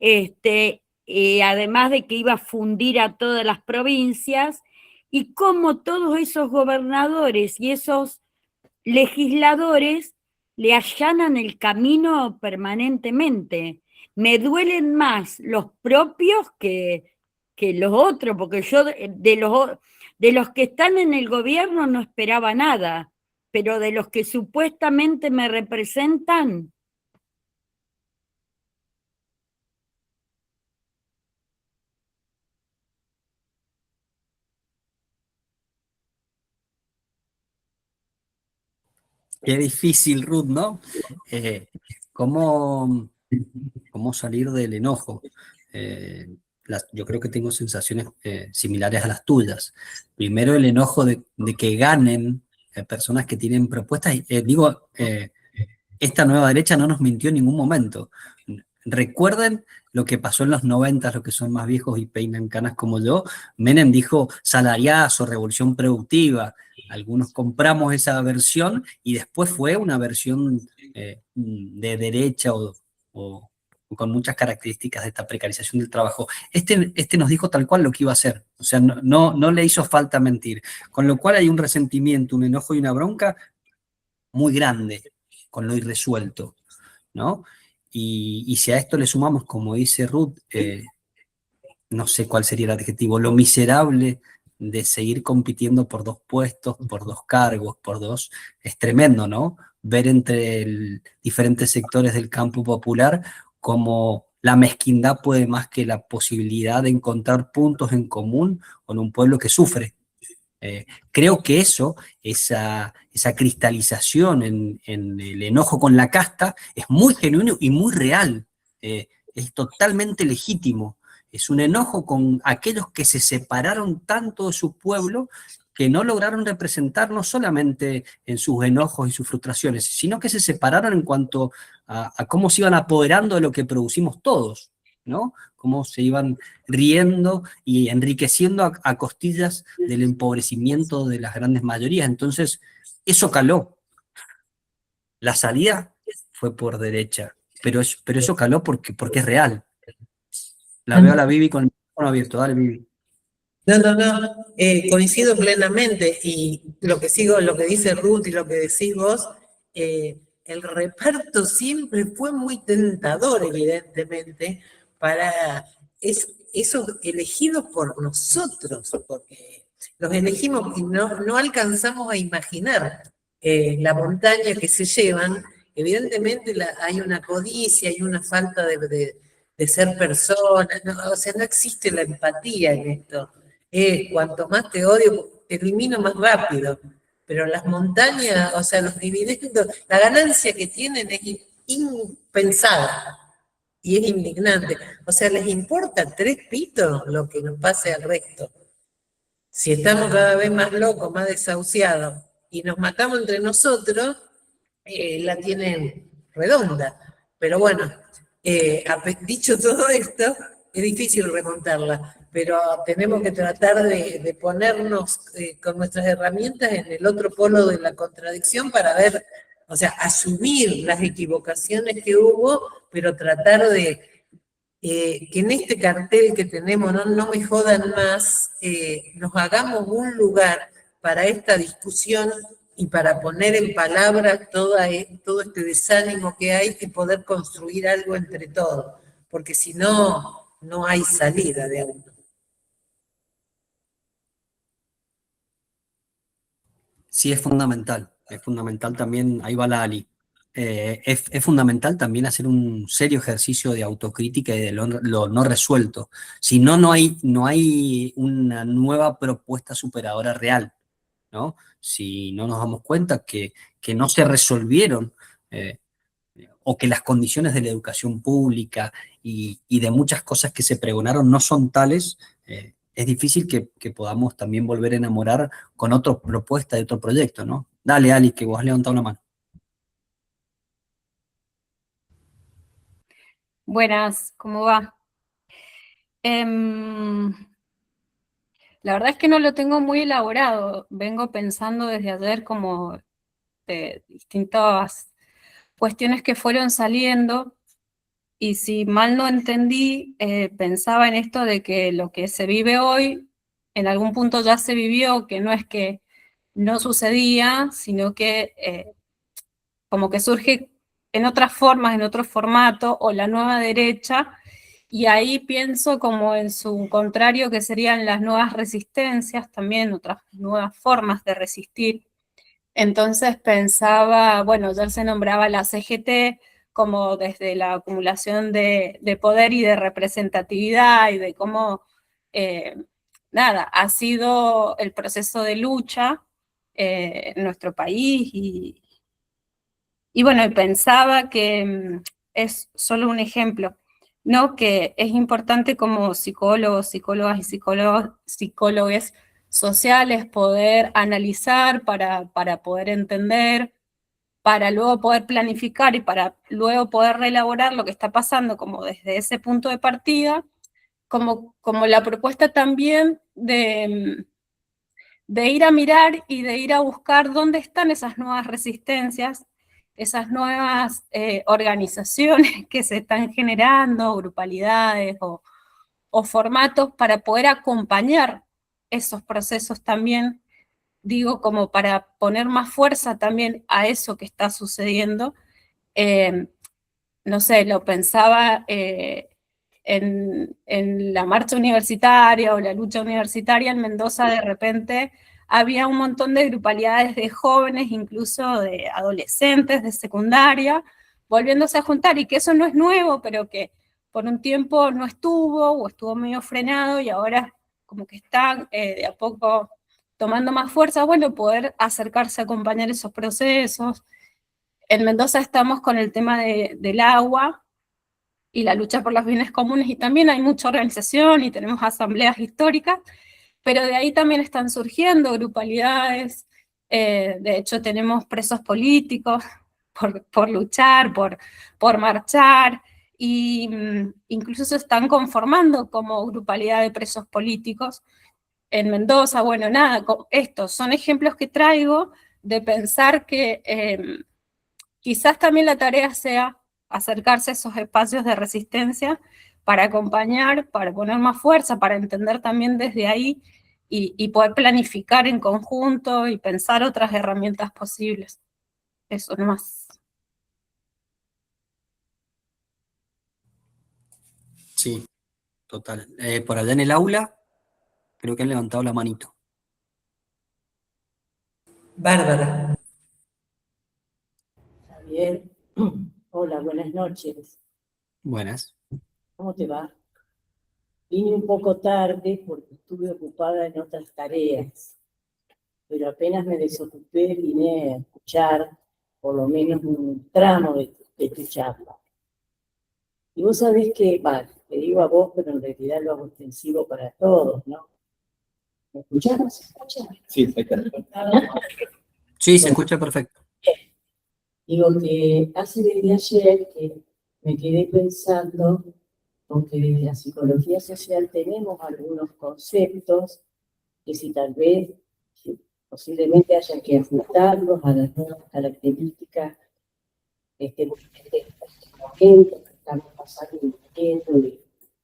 además de que iba a fundir a todas las provincias, y cómo todos esos gobernadores y esos legisladores le allanan el camino permanentemente. Me duelen más los propios que los otros, porque yo de los que están en el gobierno no esperaba nada, pero de los que supuestamente me representan. Qué difícil, Ruth, ¿no? Eh, ¿cómo, cómo salir del enojo? Yo creo que tengo sensaciones similares a las tuyas. Primero, el enojo de que ganen personas que tienen propuestas. Esta nueva derecha no nos mintió en ningún momento. Recuerden lo que pasó en los 90, los que son más viejos y peinan canas como yo. Menem dijo salariazo, revolución productiva. Algunos compramos esa versión y después fue una versión de derecha o con muchas características de esta precarización del trabajo. Este nos dijo tal cual lo que iba a hacer. O sea, no le hizo falta mentir. Con lo cual hay un resentimiento, un enojo y una bronca muy grande con lo irresuelto, ¿no? Y si a esto le sumamos, como dice Ruth, no sé cuál sería el adjetivo, lo miserable de seguir compitiendo por 2 puestos, por 2 cargos, es tremendo, ¿no? Ver entre diferentes sectores del campo popular cómo la mezquindad puede más que la posibilidad de encontrar puntos en común con un pueblo que sufre. Creo que esa cristalización en el enojo con la casta es muy genuino y muy real. Es totalmente legítimo. Es un enojo con aquellos que se separaron tanto de su pueblo que no lograron representar no solamente en sus enojos y sus frustraciones, sino que se separaron en cuanto a cómo se iban apoderando de lo que producimos todos, ¿no? Cómo se iban riendo y enriqueciendo a costillas del empobrecimiento de las grandes mayorías. Entonces, eso caló. La salida fue por derecha, pero eso caló porque es real. La veo a la Bibi con el micrófono abierto. Dale, Bibi. No, coincido plenamente y lo que dice Ruth y lo que decís vos, el reparto siempre fue muy tentador, evidentemente, para esos elegidos por nosotros, porque los elegimos y no alcanzamos a imaginar la montaña que se llevan. Evidentemente hay una codicia, hay una falta de ser personas, o sea, no existe la empatía en esto. Cuanto más te odio, te elimino más rápido. Pero las montañas, o sea, los dividendos, la ganancia que tienen es impensada y es indignante. O sea, les importa 3 pitos lo que nos pase al resto. Si estamos cada vez más locos, más desahuciados y nos matamos entre nosotros, la tienen redonda. Pero bueno, dicho todo esto, es difícil remontarla, pero tenemos que tratar de ponernos con nuestras herramientas en el otro polo de la contradicción para ver, o sea, asumir las equivocaciones que hubo, pero tratar de que en este cartel que tenemos, no me jodan más, nos hagamos un lugar para esta discusión y para poner en palabras todo este desánimo que hay y poder construir algo entre todos, porque si no, no hay salida de uno. Sí, es fundamental también, ahí va la Ali. Es fundamental también hacer un serio ejercicio de autocrítica y de lo no resuelto. Si no, no hay una nueva propuesta superadora real, ¿no? Si no nos damos cuenta que no se resolvieron eh, o que las condiciones de la educación pública y de muchas cosas que se pregonaron no son tales, es difícil que podamos también volver a enamorar con otra propuesta de otro proyecto, ¿no? Dale, Ali, que vos has levantado la mano. Buenas, ¿cómo va? La verdad es que no lo tengo muy elaborado. Vengo pensando desde ayer como de distintas cuestiones que fueron saliendo y si mal no entendí, pensaba en esto de que lo que se vive hoy en algún punto ya se vivió, que no es que no sucedía, sino que como que surge en otras formas, en otro formato, o la nueva derecha, y ahí pienso como en su contrario, que serían las nuevas resistencias, también otras nuevas formas de resistir. Entonces pensaba, bueno, ya se nombraba la CGT como desde la acumulación de poder y de representatividad y de cómo, nada, ha sido el proceso de lucha en nuestro país y bueno, pensaba que es solo un ejemplo, ¿no? Que es importante como psicólogos, psicólogas y psicólogos sociales poder analizar para poder entender, para luego poder planificar y para luego poder reelaborar lo que está pasando como desde ese punto de partida, como la propuesta también de ir a mirar y de ir a buscar dónde están esas nuevas resistencias, esas nuevas organizaciones que se están generando, grupalidades o formatos para poder acompañar esos procesos también, digo, como para poner más fuerza también a eso que está sucediendo. No sé, lo pensaba en la marcha universitaria o la lucha universitaria en Mendoza. De repente había un montón de grupalidades de jóvenes, incluso de adolescentes, de secundaria, volviéndose a juntar, y que eso no es nuevo, pero que por un tiempo no estuvo o estuvo medio frenado y ahora como que está de a poco tomando más fuerza, bueno, poder acercarse a acompañar esos procesos. En Mendoza estamos con el tema del agua y la lucha por los bienes comunes, y también hay mucha organización y tenemos asambleas históricas, pero de ahí también están surgiendo grupalidades. De hecho tenemos presos políticos por luchar, por marchar, y incluso se están conformando como grupalidad de presos políticos en Mendoza. Bueno, nada, estos son ejemplos que traigo de pensar que quizás también la tarea sea acercarse a esos espacios de resistencia para acompañar, para poner más fuerza, para entender también desde ahí y poder planificar en conjunto y pensar otras herramientas posibles. Eso nomás. Sí, total. Por allá en el aula, creo que han levantado la manito. Bárbara. Javier, hola, buenas noches. Buenas. ¿Cómo te va? Vine un poco tarde porque estuve ocupada en otras tareas, pero apenas me desocupé vine a escuchar por lo menos un tramo de tu charla. Y vos sabés que, te digo a vos, pero en realidad lo hago extensivo para todos, ¿no? ¿Me escuchás? ¿Me escuchás? Sí, ahí está. Sí, se escucha perfecto. Digo que hace desde ayer que me quedé pensando, porque desde la psicología social tenemos algunos conceptos que si tal vez, posiblemente haya que ajustarlos a las nuevas características de este momento que estamos pasando y viviendo,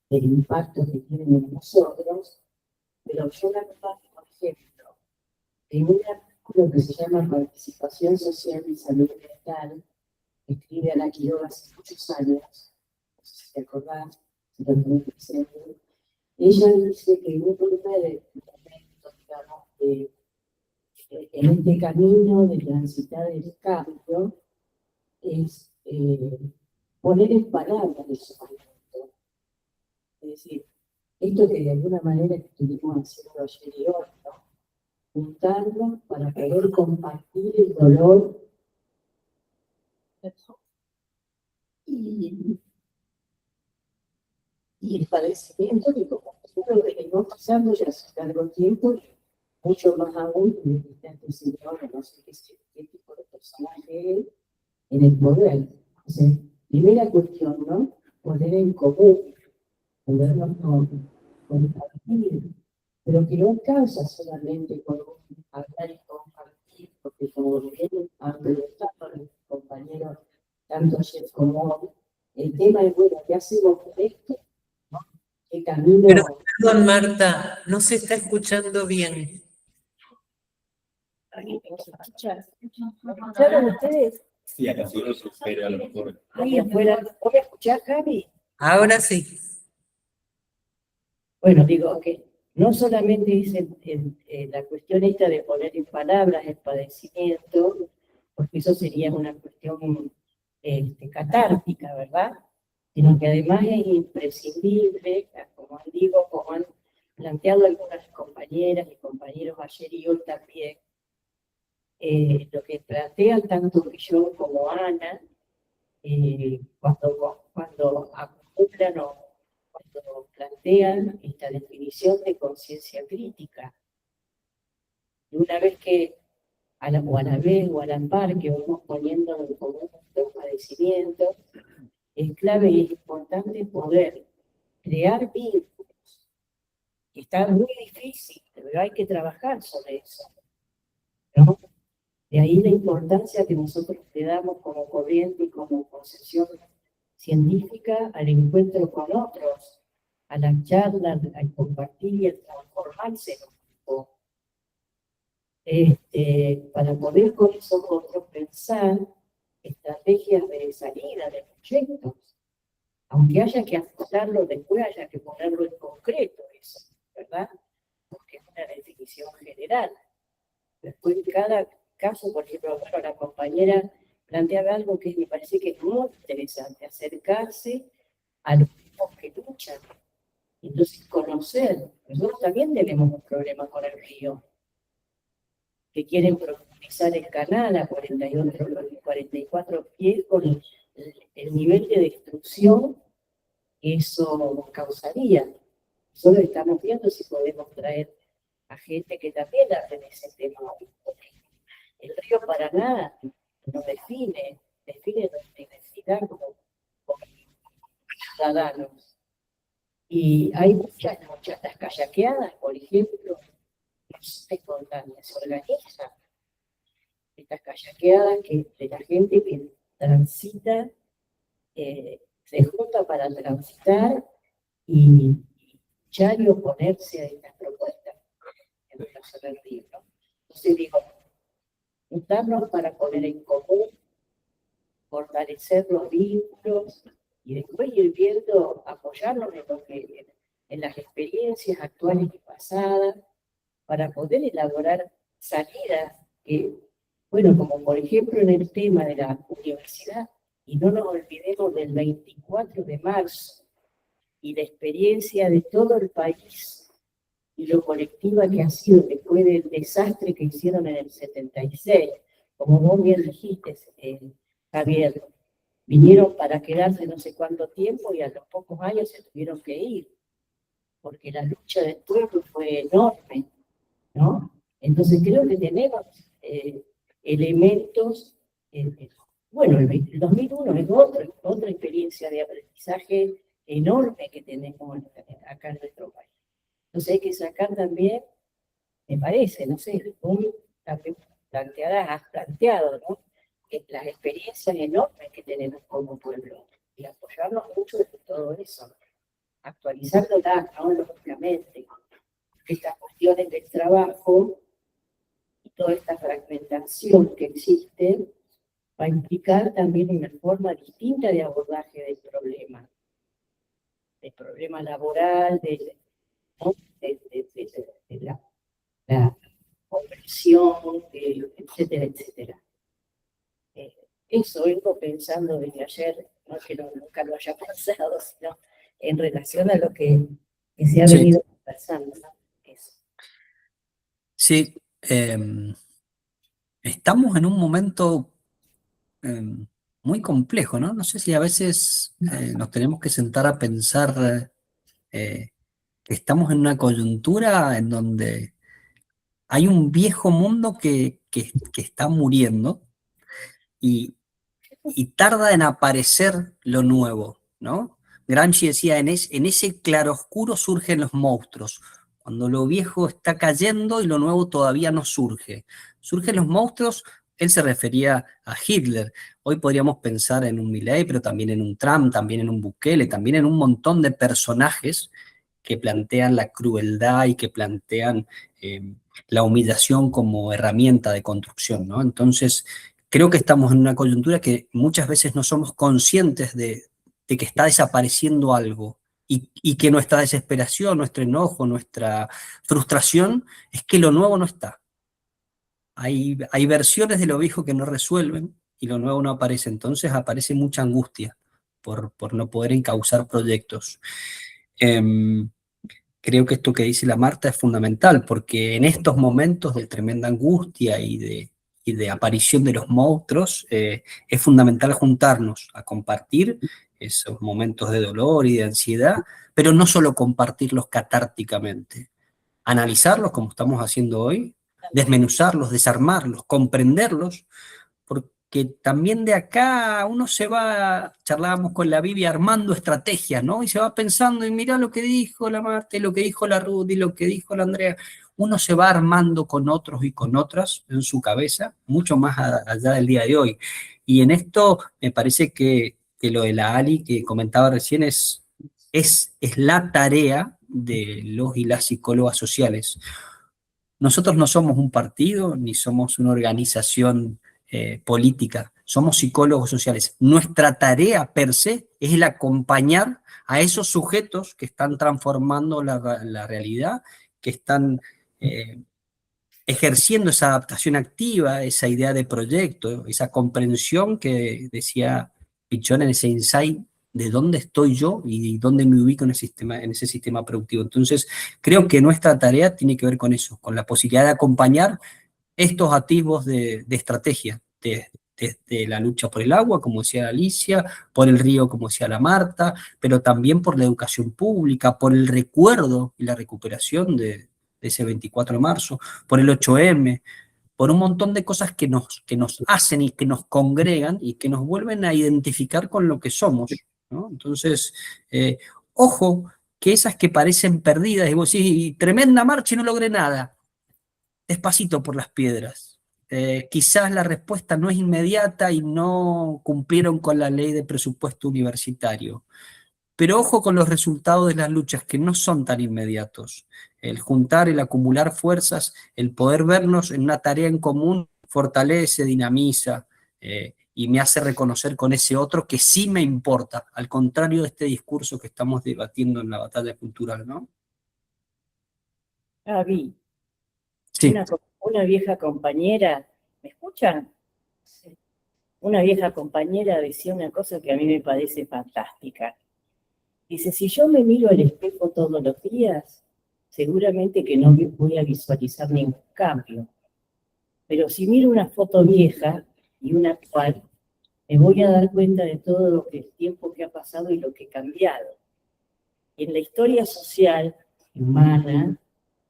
del impacto que tienen en nosotros. Pero yo la verdad, por ejemplo, en un artículo que se llama Participación Social y Salud Mental, que escribe Ana Quiroga hace muchos años, no sé si te acordás, si lo tenés presente, ella dice que un primer momento, digamos, en este camino de transitar el cambio, es poner en palabras ese momento. Es decir, esto que de alguna manera estuvimos haciendo ayer y hoy, ¿no? Juntarnos para poder compartir el dolor y el padecimiento que como nosotros venimos pasando ya hace largo tiempo, mucho más aún que este señor, no sé qué tipo de personaje es, en el poder. O sea, primera cuestión, ¿no? Poner en común, podernos compartir, pero que no alcanza solamente con hablar y compartir, porque como bien han preguntado los compañeros, tanto ayer como hoy, el tema es, bueno, ¿qué hacemos con esto? ¿No? ¿Qué camino? Perdón, Marta, no se está escuchando bien. ¿Se escucha? ¿Me escucharon ustedes? Sí, acá sí, pero a lo mejor. Ahí afuera. ¿Vos me escuchás, Javi? Ahora sí. Bueno, digo que no solamente es la cuestión esta de poner en palabras el padecimiento, porque eso sería una cuestión catártica, ¿verdad? Sino que además es imprescindible, como digo, como han planteado algunas compañeras y compañeros ayer y hoy también, lo que plantean tanto yo como Ana, cuando acumulan o cuando plantean esta definición de conciencia crítica. Y una vez que, a la vez o a la par que vamos poniendo en común los padecimientos, es clave y es importante poder crear vínculos, que está muy difícil, pero hay que trabajar sobre eso, ¿no? De ahí la importancia que nosotros le damos como corriente y como concepción científica al encuentro con otros, a la charla, al compartir y al transformarse en un grupo. Para poder con esos otros pensar estrategias de salida de proyectos, aunque haya que ajustarlo después, haya que ponerlo en concreto eso, ¿verdad? Porque es una definición general. Después cada caso, por ejemplo, bueno, la compañera planteaba algo que me parece que es muy interesante, acercarse a los grupos que luchan. Entonces, conocer. Nosotros también tenemos un problema con el río, que quieren profundizar el canal a 44 pies con el nivel de destrucción que eso causaría. Solo estamos viendo si podemos traer a gente que también hable de ese tema. El río Paraná nos define nuestra identidad como ciudadanos. Y hay muchas las kayakeadas, por ejemplo, espontáneas, se organizan estas kayakeadas de la gente que transita, se junta para transitar y luchar y oponerse a estas propuestas en relación al río, ¿no? Entonces digo, juntarnos para poner en común, fortalecer los vínculos y después ir viendo, apoyarnos en las experiencias actuales y pasadas para poder elaborar salidas que, bueno, como por ejemplo en el tema de la universidad, y no nos olvidemos del 24 de marzo y la experiencia de todo el país y lo colectiva que ha sido después del desastre que hicieron en el 76. Como vos bien dijiste, Javier, vinieron para quedarse no sé cuánto tiempo y a los pocos años se tuvieron que ir, porque la lucha del pueblo fue enorme, ¿no? Entonces creo que tenemos elementos, bueno, el 2001 es otra experiencia de aprendizaje enorme que tenemos acá en nuestro país. Entonces hay que sacar también, me parece, no sé, también has planteado, ¿no? Las experiencias enormes que tenemos como pueblo y apoyarnos mucho de todo eso, actualizándolas, ¿no? Lógicamente, estas cuestiones del trabajo y toda esta fragmentación que existe va a implicar también una forma distinta de abordaje del problema laboral, ¿no? de la conversión, etcétera, etcétera. Eso vengo pensando desde ayer, no que nunca lo haya pensado, sino en relación a lo que se ha venido conversando, ¿no? Eso. Sí, estamos en un momento muy complejo, ¿no? No sé si a veces nos tenemos que sentar a pensar que estamos en una coyuntura en donde hay un viejo mundo que está muriendo y tarda en aparecer lo nuevo, ¿no? Gramsci decía, en ese claroscuro surgen los monstruos, cuando lo viejo está cayendo y lo nuevo todavía no surge. Surgen los monstruos, él se refería a Hitler. Hoy podríamos pensar en un Milei, pero también en un Trump, también en un Bukele, también en un montón de personajes que plantean la crueldad y que plantean la humillación como herramienta de construcción, ¿no? Entonces, creo que estamos en una coyuntura que muchas veces no somos conscientes de que está desapareciendo algo y que nuestra desesperación, nuestro enojo, nuestra frustración es que lo nuevo no está. Hay versiones de lo viejo que no resuelven y lo nuevo no aparece, entonces aparece mucha angustia por no poder encauzar proyectos. Creo que esto que dice la Marta es fundamental, porque en estos momentos de tremenda angustia y de aparición de los monstruos, es fundamental juntarnos a compartir esos momentos de dolor y de ansiedad, pero no solo compartirlos catárticamente, analizarlos como estamos haciendo hoy, desmenuzarlos, desarmarlos, comprenderlos, porque también de acá uno se va, charlábamos con la Vivi, armando estrategias, ¿no? Y se va pensando, y mirá lo que dijo la Marta, y lo que dijo la Ruth, y lo que dijo la Andrea. Uno se va armando con otros y con otras en su cabeza, mucho más allá del día de hoy. Y en esto me parece que lo de la Ali que comentaba recién es la tarea de los y las psicólogas sociales. Nosotros no somos un partido ni somos una organización política, somos psicólogos sociales. Nuestra tarea per se es el acompañar a esos sujetos que están transformando la realidad, que están ejerciendo esa adaptación activa, esa idea de proyecto, esa comprensión que decía Pichón en ese insight de dónde estoy yo y dónde me ubico en ese sistema productivo. Entonces, creo que nuestra tarea tiene que ver con eso, con la posibilidad de acompañar estos atisbos de estrategia, desde la lucha por el agua, como decía Alicia, por el río, como decía la Marta, pero también por la educación pública, por el recuerdo y la recuperación de ese 24 de marzo, por el 8M, por un montón de cosas que nos hacen y que nos congregan y que nos vuelven a identificar con lo que somos, ¿no? Entonces, ojo, que esas que parecen perdidas, y vos decís, tremenda marcha y no logré nada, despacito por las piedras. Quizás la respuesta no es inmediata y no cumplieron con la ley de presupuesto universitario. Pero ojo con los resultados de las luchas que no son tan inmediatos. El juntar, el acumular fuerzas, el poder vernos en una tarea en común fortalece, dinamiza y me hace reconocer con ese otro que sí me importa, al contrario de este discurso que estamos debatiendo en la batalla cultural, ¿no? Gaby, Sí. una vieja compañera, ¿me escuchan? Sí. Una vieja compañera decía una cosa que a mí me parece fantástica. Dice, si yo me miro al espejo todos los días, seguramente que no voy a visualizar ningún cambio. Pero si miro una foto vieja y una actual, me voy a dar cuenta de todo el tiempo que ha pasado y lo que ha cambiado. En la historia social, humana,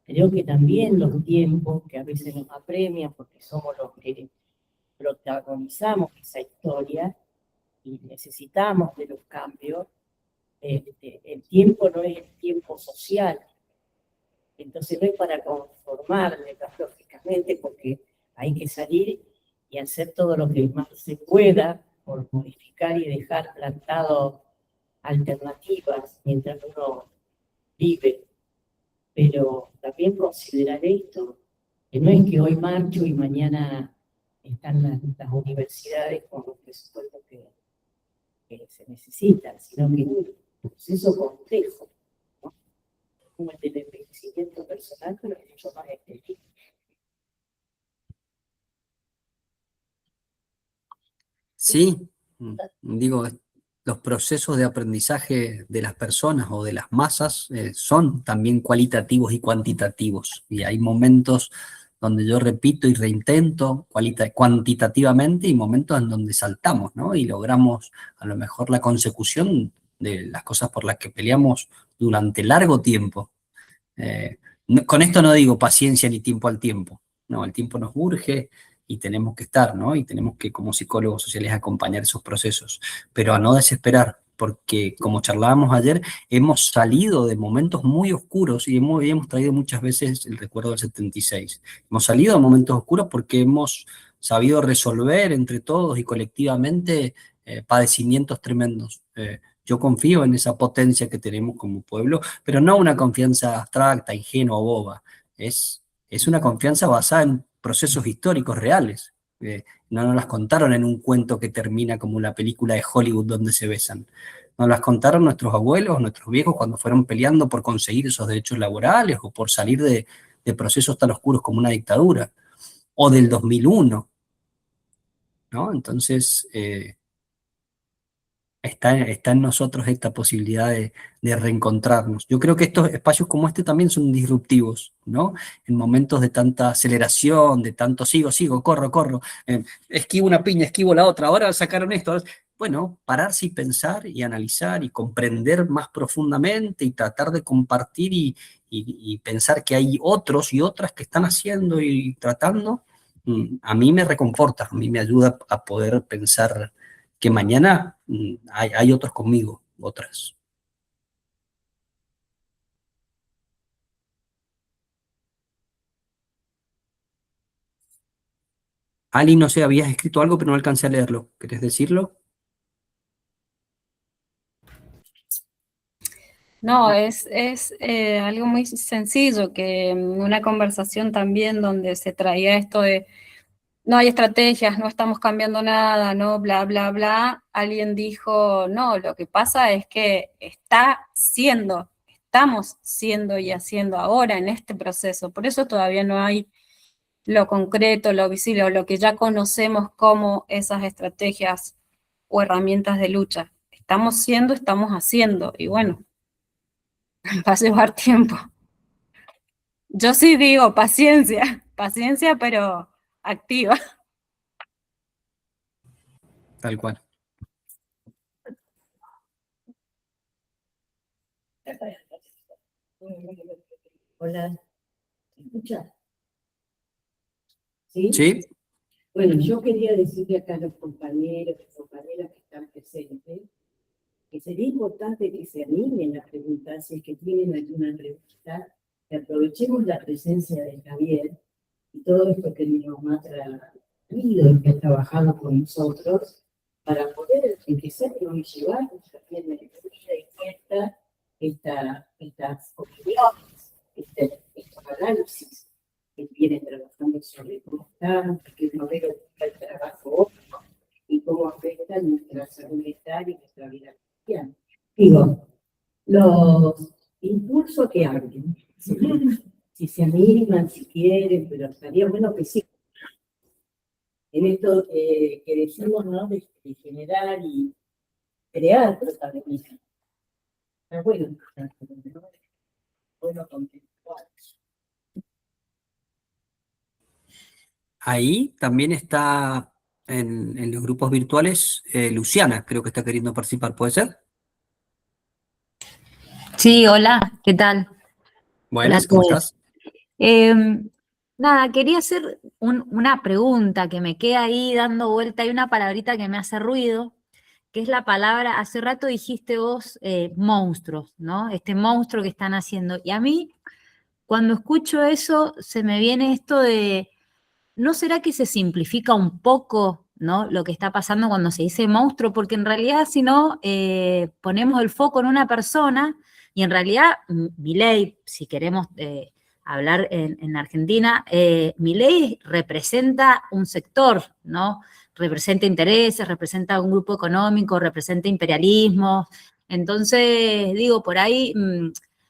creo que también los tiempos que a veces nos apremian porque somos los que protagonizamos esa historia y necesitamos de los cambios, el tiempo no es el tiempo social, entonces no es para conformarme lógicamente porque hay que salir y hacer todo lo que más se pueda por modificar y dejar plantado alternativas mientras uno vive, pero también considerar esto, que no es que hoy marcho y mañana están las universidades con los presupuestos que se necesitan, sino que es un proceso complejo, ¿no? Como el del envejecimiento personal, pero mucho más específico. Sí, digo, los procesos de aprendizaje de las personas o de las masas son también cualitativos y cuantitativos. Y hay momentos donde yo repito y reintento cuantitativamente y momentos en donde saltamos, ¿no? Y logramos a lo mejor la consecución de las cosas por las que peleamos durante largo tiempo. Con esto no digo paciencia ni tiempo al tiempo, no, el tiempo nos urge y tenemos que estar, ¿no? Y tenemos que, como psicólogos sociales, acompañar esos procesos, pero a no desesperar, porque como charlábamos ayer, hemos salido de momentos muy oscuros y hemos traído muchas veces el recuerdo del 76. Hemos salido de momentos oscuros porque hemos sabido resolver entre todos y colectivamente padecimientos tremendos. Yo confío en esa potencia que tenemos como pueblo, pero no una confianza abstracta, ingenua o boba. Es es una confianza basada en procesos históricos reales. No nos las contaron en un cuento que termina como una película de Hollywood donde se besan. Nos las contaron nuestros abuelos, nuestros viejos, cuando fueron peleando por conseguir esos derechos laborales o por salir de procesos tan oscuros como una dictadura, o del 2001, ¿no? Entonces, está en nosotros esta posibilidad de reencontrarnos. Yo creo que estos espacios como este también son disruptivos, ¿no? En momentos de tanta aceleración, de tanto sigo, corro, esquivo una piña, esquivo la otra, ahora sacaron esto. Bueno, pararse y pensar y analizar y comprender más profundamente y tratar de compartir y pensar que hay otros y otras que están haciendo y tratando, a mí me reconforta, a mí me ayuda a poder pensar que mañana hay otros conmigo, otras. Ali, no sé, habías escrito algo, pero no alcancé a leerlo. ¿Querés decirlo? No, es algo muy sencillo, que una conversación también donde se traía esto de no hay estrategias, no estamos cambiando nada, no, bla, bla, bla, alguien dijo, no, lo que pasa es que estamos siendo y haciendo ahora en este proceso, por eso todavía no hay lo concreto, lo visible, o lo que ya conocemos como esas estrategias o herramientas de lucha. Estamos siendo, estamos haciendo, y bueno, va a llevar tiempo. Yo sí digo paciencia, pero activa. Tal cual. Hola, ¿me escuchas? ¿Sí? Sí, Bueno, yo quería decirle acá a los compañeros y compañeras que están presentes que sería importante que se animen a preguntar si es que tienen alguna pregunta, que aprovechemos la presencia de Javier y todo esto que nos ha traído y que ha trabajado con nosotros para poder empezar a llevarnos también en cuenta estas opiniones, estos análisis que vienen trabajando sobre cómo están, qué modelo del trabajo y cómo afecta nuestra salud mental y nuestra vida cotidiana. Digo, los impulsos que hablen, si se animan, si quieren, pero estaría bueno que sí. En esto que decimos, ¿no? De generar y crear protagonismo. Está bueno, bueno contemplar. ahí también está en los grupos virtuales Luciana, creo que está queriendo participar, ¿puede ser? Sí, hola, ¿qué tal? Hola a Buenas, ¿cómo todos. estás? Nada, quería hacer una pregunta que me queda ahí dando vuelta. Hay una palabrita que me hace ruido, que es la palabra, hace rato dijiste vos, monstruos, ¿no? Este monstruo que están haciendo. Y a mí, cuando escucho eso, se me viene esto de, ¿no será que se simplifica un poco, ¿no? Lo que está pasando cuando se dice monstruo? Porque en realidad, si no, ponemos el foco en una persona y en realidad, Milei, si queremos hablar en Argentina, Milei representa un sector, ¿no? Representa intereses, representa un grupo económico, representa imperialismo. Entonces, digo, por ahí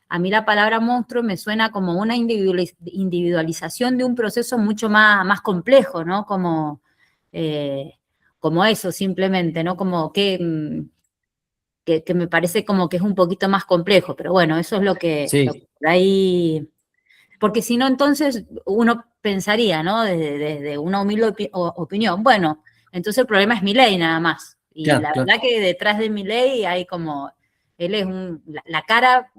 a mí la palabra monstruo me suena como una individualización de un proceso mucho más complejo, ¿no? Como eso, simplemente, ¿no? Como que me parece como que es un poquito más complejo, pero bueno, eso es lo que Sí, por ahí, porque si no, entonces uno pensaría, ¿no? Desde una humilde opinión, bueno, entonces el problema es Milei nada más. Y claro, la claro. verdad que detrás de Milei hay como, él es la cara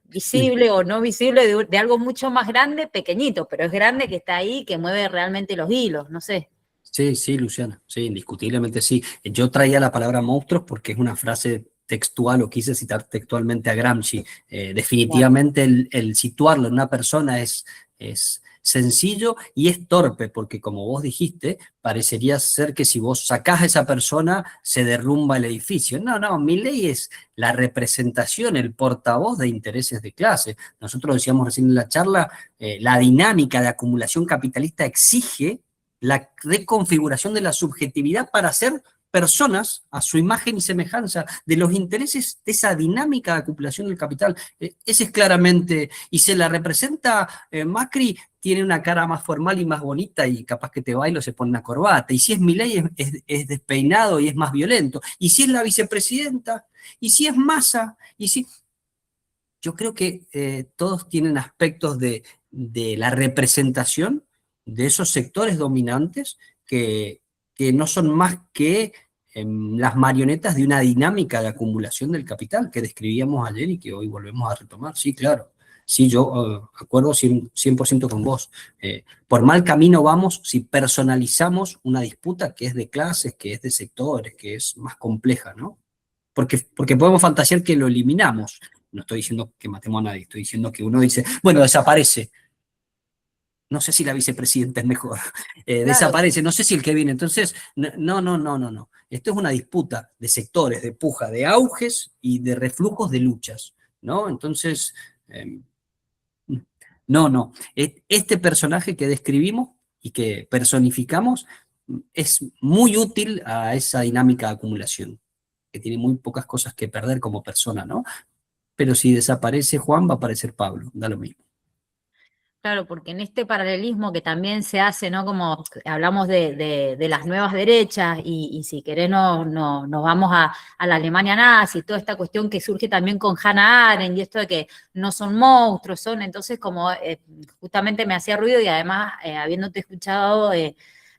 visible o no visible de algo mucho más grande, pequeñito, pero es grande, que está ahí, que mueve realmente los hilos, no sé. Sí, sí, Luciana, sí, indiscutiblemente sí. Yo traía la palabra monstruos porque es una frase textual, o quise citar textualmente a Gramsci. Claro. Definitivamente el situarlo en una persona es sencillo y es torpe, porque como vos dijiste, parecería ser que si vos sacás a esa persona, se derrumba el edificio. No, Milei es la representación, el portavoz de intereses de clase. Nosotros decíamos recién en la charla, la dinámica de acumulación capitalista exige la reconfiguración de la subjetividad para ser personas a su imagen y semejanza de los intereses de esa dinámica de acumulación del capital. Ese es claramente, y se la representa Macri, tiene una cara más formal y más bonita y capaz que te baila, se pone una corbata. Y si es Milei es despeinado y es más violento. Y si es la vicepresidenta, y si es Massa, y si... Yo creo que todos tienen aspectos de la representación de esos sectores dominantes que no son más que las marionetas de una dinámica de acumulación del capital que describíamos ayer y que hoy volvemos a retomar. Sí, claro. Sí, yo acuerdo 100% con vos. Por mal camino vamos si personalizamos una disputa que es de clases, que es de sectores, que es más compleja, ¿no? Porque podemos fantasear que lo eliminamos. No estoy diciendo que matemos a nadie, estoy diciendo que uno dice, bueno, desaparece. No sé si la vicepresidenta es mejor. Desaparece, no sé si el que viene. Entonces, no. Esto es una disputa de sectores, de puja, de auges y de reflujos de luchas, ¿no? Entonces, no. Este personaje que describimos y que personificamos es muy útil a esa dinámica de acumulación, que tiene muy pocas cosas que perder como persona, ¿no? Pero si desaparece Juan, va a aparecer Pablo, da lo mismo. Claro, porque en este paralelismo que también se hace, ¿no? Como hablamos de las nuevas derechas y si querés nos vamos a la Alemania nazi, toda esta cuestión que surge también con Hannah Arendt y esto de que no son monstruos, entonces como justamente me hacía ruido y además habiéndote escuchado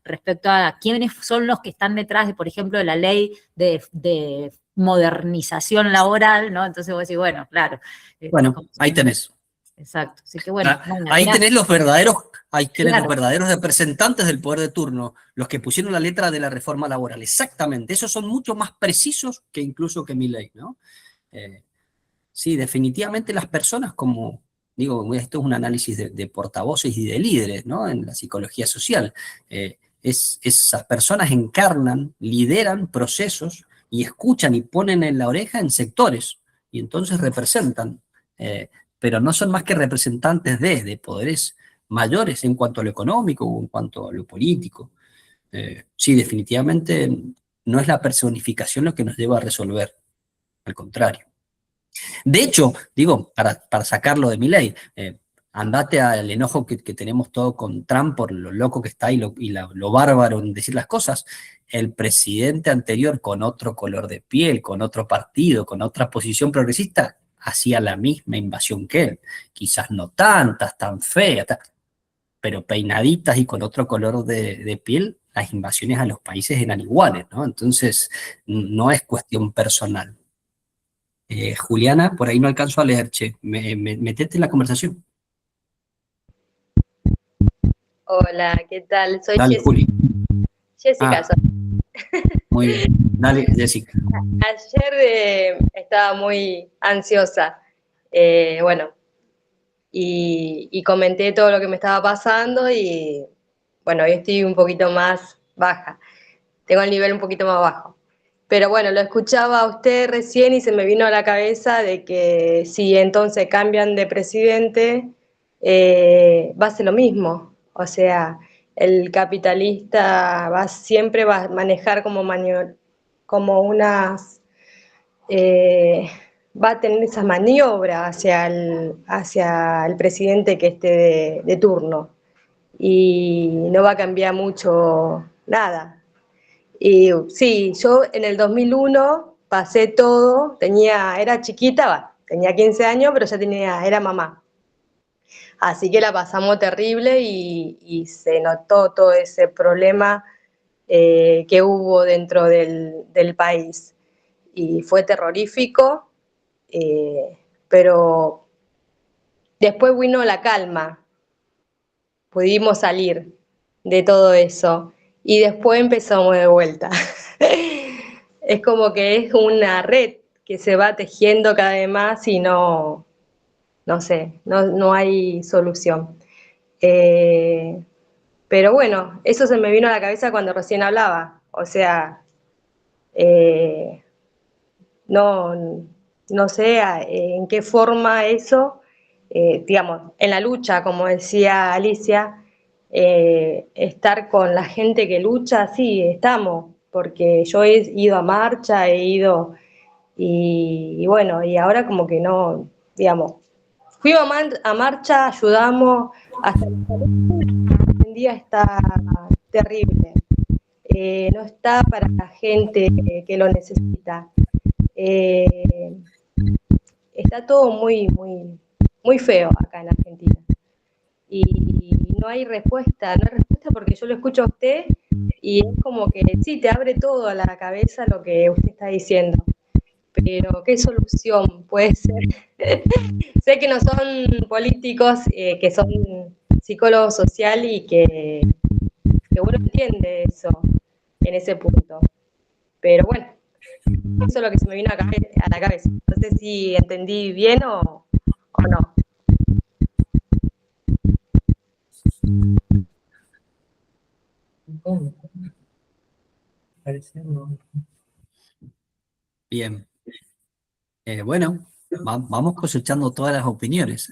respecto a quiénes son los que están detrás de, por ejemplo, de la ley de modernización laboral, ¿no? Entonces vos decís, bueno, claro. Bueno, ahí tenés. Exacto, así que bueno. Ahí mirá. tenés los Claro. verdaderos representantes del poder de turno, los que pusieron la letra de la reforma laboral, exactamente, esos son mucho más precisos que incluso que Milei, ¿no? Sí, definitivamente las personas como, digo, esto es un análisis de portavoces y de líderes, ¿no? En la psicología social, esas personas encarnan, lideran procesos y escuchan y ponen en la oreja en sectores, y entonces representan, pero no son más que representantes de poderes mayores en cuanto a lo económico o en cuanto a lo político. Sí, definitivamente no es la personificación lo que nos lleva a resolver, al contrario. De hecho, digo, para sacarlo de Milei, andate al enojo que tenemos todo con Trump por lo loco que está y lo bárbaro en decir las cosas. El presidente anterior con otro color de piel, con otro partido, con otra posición progresista, hacía la misma invasión que él. Quizás no tantas, tan feas, pero peinaditas y con otro color de piel, las invasiones a los países eran iguales, ¿no? Entonces, no es cuestión personal. Juliana, por ahí no alcanzo a leer, che. Metete en la conversación. Hola, ¿qué tal? Soy Dale, Juli. Jessica. Muy bien. Dale, Jessica. Ayer estaba muy ansiosa, bueno, y comenté todo lo que me estaba pasando y, bueno, hoy estoy un poquito más baja. Tengo el nivel un poquito más bajo. Pero bueno, lo escuchaba a usted recién y se me vino a la cabeza de que si entonces cambian de presidente, va a ser lo mismo. O sea, el capitalista siempre va a manejar como unas... va a tener esa maniobra hacia el presidente que esté de turno. Y no va a cambiar mucho nada. Y sí, yo en el 2001 pasé todo, era chiquita, tenía 15 años, pero ya era mamá. Así que la pasamos terrible y se notó todo ese problema que hubo dentro del país. Y fue terrorífico, pero después vino la calma, pudimos salir de todo eso. Y después empezamos de vuelta. Es como que es una red que se va tejiendo cada vez más y no sé, no hay solución. Pero bueno, eso se me vino a la cabeza cuando recién hablaba. O sea, eh, no, no sé en qué forma eso, digamos, en la lucha, como decía Alicia, estar con la gente que lucha, sí, estamos, porque yo he ido a marcha, he ido, y bueno, y ahora como que no, digamos, fuimos a marcha, ayudamos, hasta hoy en día está terrible. No está para la gente que lo necesita. Eh, Está todo muy feo acá en Argentina. Y no hay respuesta, no hay respuesta porque yo lo escucho a usted y es como que sí, te abre todo a la cabeza lo que usted está diciendo. Pero, ¿qué solución puede ser? Sé que no son políticos, que son psicólogos social y que uno entiende eso en ese punto. Pero bueno, eso es lo que se me vino a la cabeza. No sé si entendí bien o no. ¿Cómo? Parece no. Bien. Bueno, vamos cosechando todas las opiniones.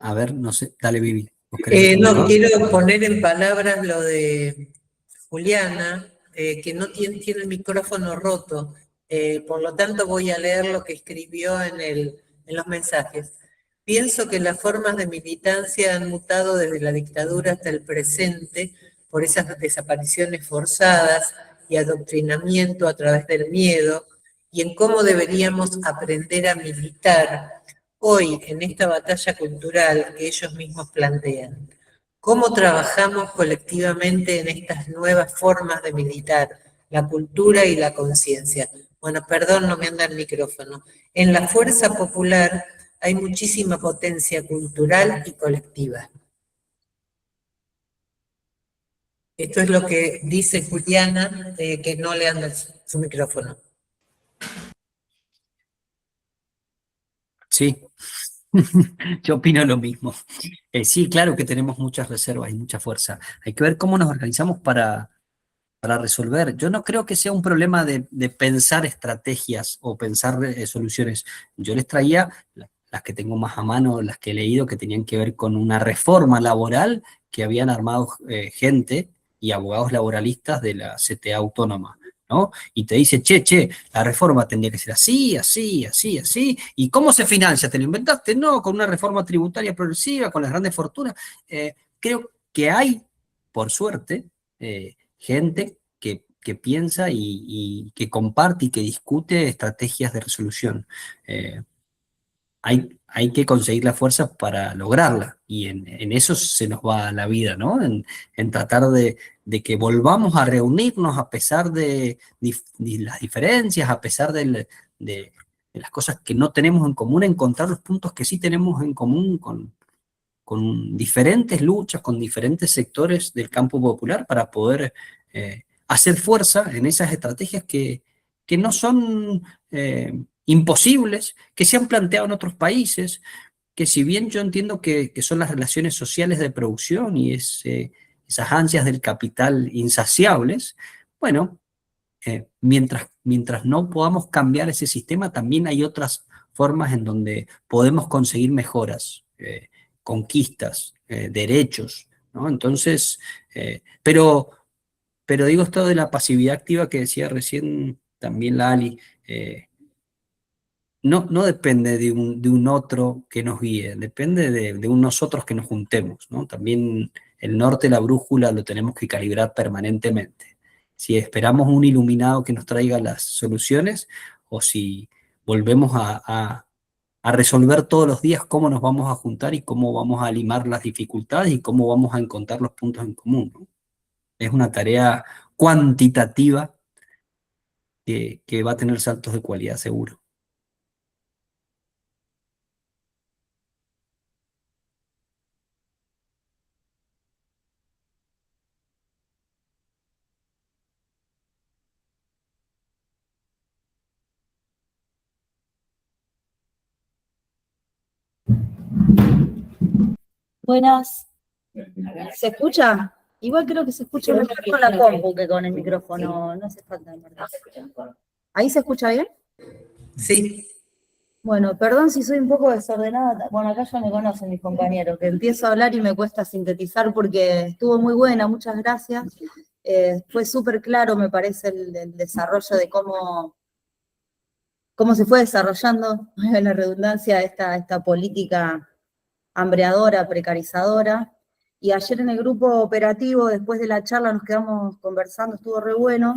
A ver, no sé, dale, Vivi. ¿Vos querés No, comentar? quiero poner en palabras lo de Juliana, que no tiene el micrófono roto, por lo tanto voy a leer lo que escribió en los mensajes. Pienso que las formas de militancia han mutado desde la dictadura hasta el presente por esas desapariciones forzadas y adoctrinamiento a través del miedo, y en cómo deberíamos aprender a militar hoy en esta batalla cultural que ellos mismos plantean. ¿Cómo trabajamos colectivamente en estas nuevas formas de militar, la cultura y la conciencia? Bueno, perdón, no me anda el micrófono. En la fuerza popular hay muchísima potencia cultural y colectiva. Esto es lo que dice Juliana, que no le anda su micrófono. Sí, yo opino lo mismo. Sí, claro que tenemos muchas reservas y mucha fuerza. Hay que ver cómo nos organizamos para resolver. Yo no creo que sea un problema de pensar estrategias o pensar soluciones. Yo les traía las que tengo más a mano, las que he leído, que tenían que ver con una reforma laboral que habían armado gente y abogados laboralistas de la CTA autónoma, ¿no? Y te dice, che, la reforma tendría que ser así, así, así, así. ¿Y cómo se financia? ¿Te lo inventaste? No, con una reforma tributaria progresiva, con las grandes fortunas. Creo que hay, por suerte, gente que piensa y que comparte y que discute estrategias de resolución. Eh, hay que conseguir la fuerza para lograrla y en eso se nos va la vida, ¿no? En tratar de que volvamos a reunirnos a pesar de las diferencias, a pesar de las cosas que no tenemos en común, encontrar los puntos que sí tenemos en común con diferentes luchas, con diferentes sectores del campo popular para poder hacer fuerza en esas estrategias que no son imposibles, que se han planteado en otros países, que si bien yo entiendo que son las relaciones sociales de producción y esas ansias del capital insaciables, bueno, mientras no podamos cambiar ese sistema, también hay otras formas en donde podemos conseguir mejoras, conquistas, derechos, ¿no? Entonces, pero digo esto de la pasividad activa que decía recién también la Ali, no depende de un otro que nos guíe, depende de un nosotros que nos juntemos, ¿no? También el norte, la brújula, lo tenemos que calibrar permanentemente. Si esperamos un iluminado que nos traiga las soluciones o si volvemos a resolver todos los días cómo nos vamos a juntar y cómo vamos a limar las dificultades y cómo vamos a encontrar los puntos en común, ¿no? Es una tarea cuantitativa que va a tener saltos de cualidad seguro. Buenas. ¿Se escucha? Igual creo que se escucha mejor con la compu que con el micrófono. No hace falta, en verdad. ¿Ahí se escucha bien? Sí. Bueno, perdón si soy un poco desordenada. Bueno, acá ya me conocen mis compañeros, que empiezo a hablar y me cuesta sintetizar porque estuvo muy buena, muchas gracias. Fue súper claro, me parece, el desarrollo de cómo se fue desarrollando, en la redundancia, esta política hambreadora, precarizadora. Y ayer en el grupo operativo, después de la charla, nos quedamos conversando, estuvo re bueno,